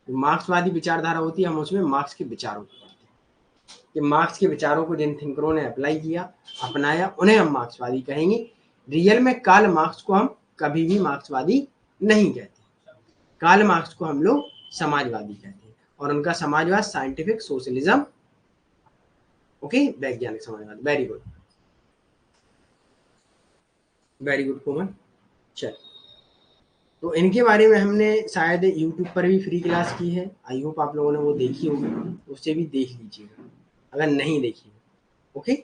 तो मार्क्सवादी विचारधारा होती है, हम उसमें मार्क्स के विचारों को पढ़ते हैं कि मार्क्स के विचारों को जिन थिंकरों ने अप्लाई किया, अपनाया, उन्हें हम मार्क्सवादी कहेंगे। रियल में कार्ल मार्क्स को हम कभी भी मार्क्सवादी नहीं कहते। कार्ल मार्क्स को हम लोग समाजवादी कहते हैं, और उनका समाजवाद साइंटिफिक सोशलिज्म। ओके, वैज्ञानिक समाजवाद। वेरी गुड, वेरी गुड कोमल। चल, तो इनके बारे में हमने शायद यूट्यूब पर भी फ्री क्लास की है, आई होप आप लोगों ने वो देखी होगी, उससे भी देख लीजिएगा अगर नहीं देखी। ओके,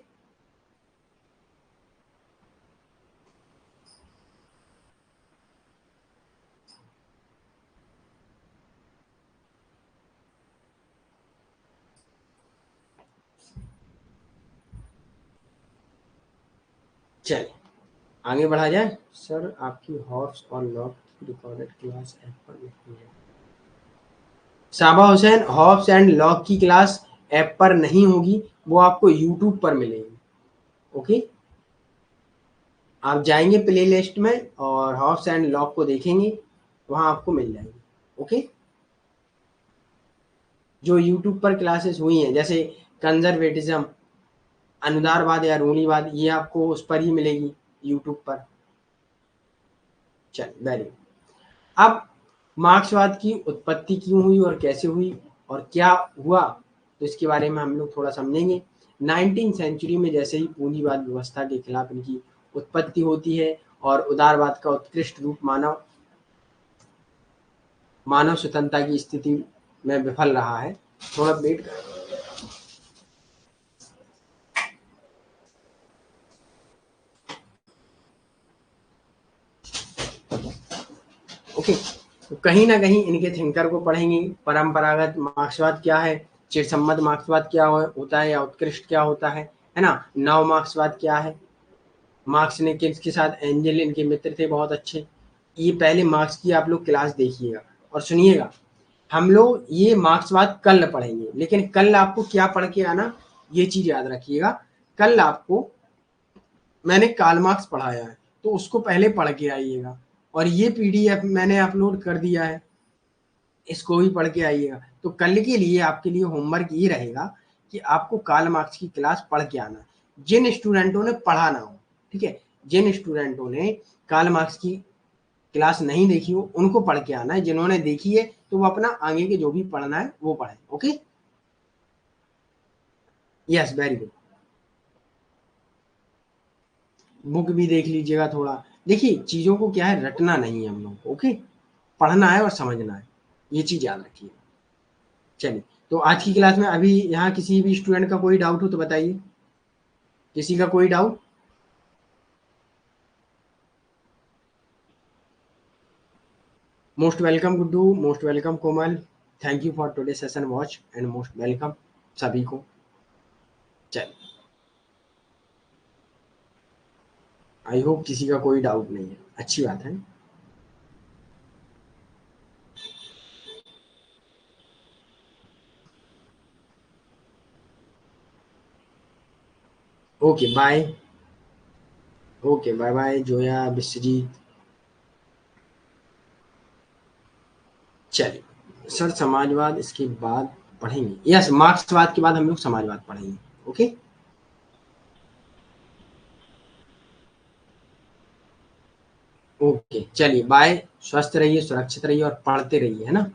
चलिए आगे बढ़ा जाए। सर आपकी हॉर्स और लॉक की रिकॉर्डेड क्लास ऐप पर नहीं है। साबा हुसैन, हॉब्स एंड लॉक की क्लास ऐप पर नहीं होगी, वो आपको यूट्यूब पर मिलेगी। ओके, आप जाएंगे प्ले लिस्ट में और हॉब्स एंड लॉक को देखेंगे, वहां आपको मिल जाएगी। ओके, जो यूट्यूब पर क्लासेस हुई हैं, जैसे कंजर्वेटिज्म, अनुदारवाद या रूढ़िवाद, ये आपको उस पर ही मिलेगी, यूट्यूब पर। चल वेरी गुड। अब मार्क्सवाद की उत्पत्ति क्यों हुई और कैसे हुई और क्या हुआ, तो इसके बारे में हम लोग थोड़ा समझेंगे। 19वीं सेंचुरी में जैसे ही पूंजीवाद व्यवस्था के खिलाफ इनकी उत्पत्ति होती है, और उदारवाद का उत्कृष्ट रूप मानव मानव स्वतंत्रता की स्थिति में विफल रहा है। थोड़ा वेट कर। ओके, तो कहीं ना कहीं इनके थिंकर को पढ़ेंगे। परंपरागत मार्क्सवाद क्या है, चिरसम्मत मार्क्सवाद क्या होता है, या उत्कृष्ट क्या होता है ना, नव मार्क्सवाद क्या है, मार्क्स ने किसके साथ, एंजल इनके मित्र थे बहुत अच्छे। ये पहले मार्क्स की आप लोग क्लास देखिएगा और सुनिएगा। हम लोग ये मार्क्सवाद कल पढ़ेंगे, लेकिन कल आपको क्या पढ़ के आना, ये चीज याद रखिएगा। कल आपको मैंने कार्ल मार्क्स पढ़ाया है, तो उसको पहले पढ़ के आइएगा, और ये पीडीएफ मैंने अपलोड कर दिया है, इसको भी पढ़ के आइएगा। तो कल के लिए आपके लिए होमवर्क ये रहेगा कि आपको कार्ल मार्क्स की क्लास पढ़ के आना, जिन स्टूडेंटों ने पढ़ा ना हो। ठीक है, जिन स्टूडेंटों ने कार्ल मार्क्स की क्लास नहीं देखी हो उनको पढ़ के आना है, जिन्होंने देखी है तो वो अपना आगे के जो भी पढ़ना है वो पढ़े। Okay, yes very good. Book भी देख लीजिएगा थोड़ा। देखिए चीज़ों को क्या है, रटना नहीं है हम लोग को, ओके, पढ़ना है और समझना है, ये चीज़ याद रखिए। चलिए, तो आज की क्लास में अभी यहाँ किसी भी स्टूडेंट का कोई डाउट हो तो बताइए, किसी का कोई doubt? Most welcome Guddu, most welcome Komal, thank you for today session watch and most welcome सभी को। चलिए, आई होप किसी का कोई डाउट नहीं है, अच्छी बात है। Okay bye. Okay bye bye Zoya Vishwajeet. चलिए सर, समाजवाद इसके बाद पढ़ेंगे, यस मार्क्सवाद के बाद हम लोग समाजवाद पढ़ेंगे। ओके, ओके चलिए बाय, स्वस्थ रहिए, सुरक्षित रहिए और पढ़ते रहिए, है ना।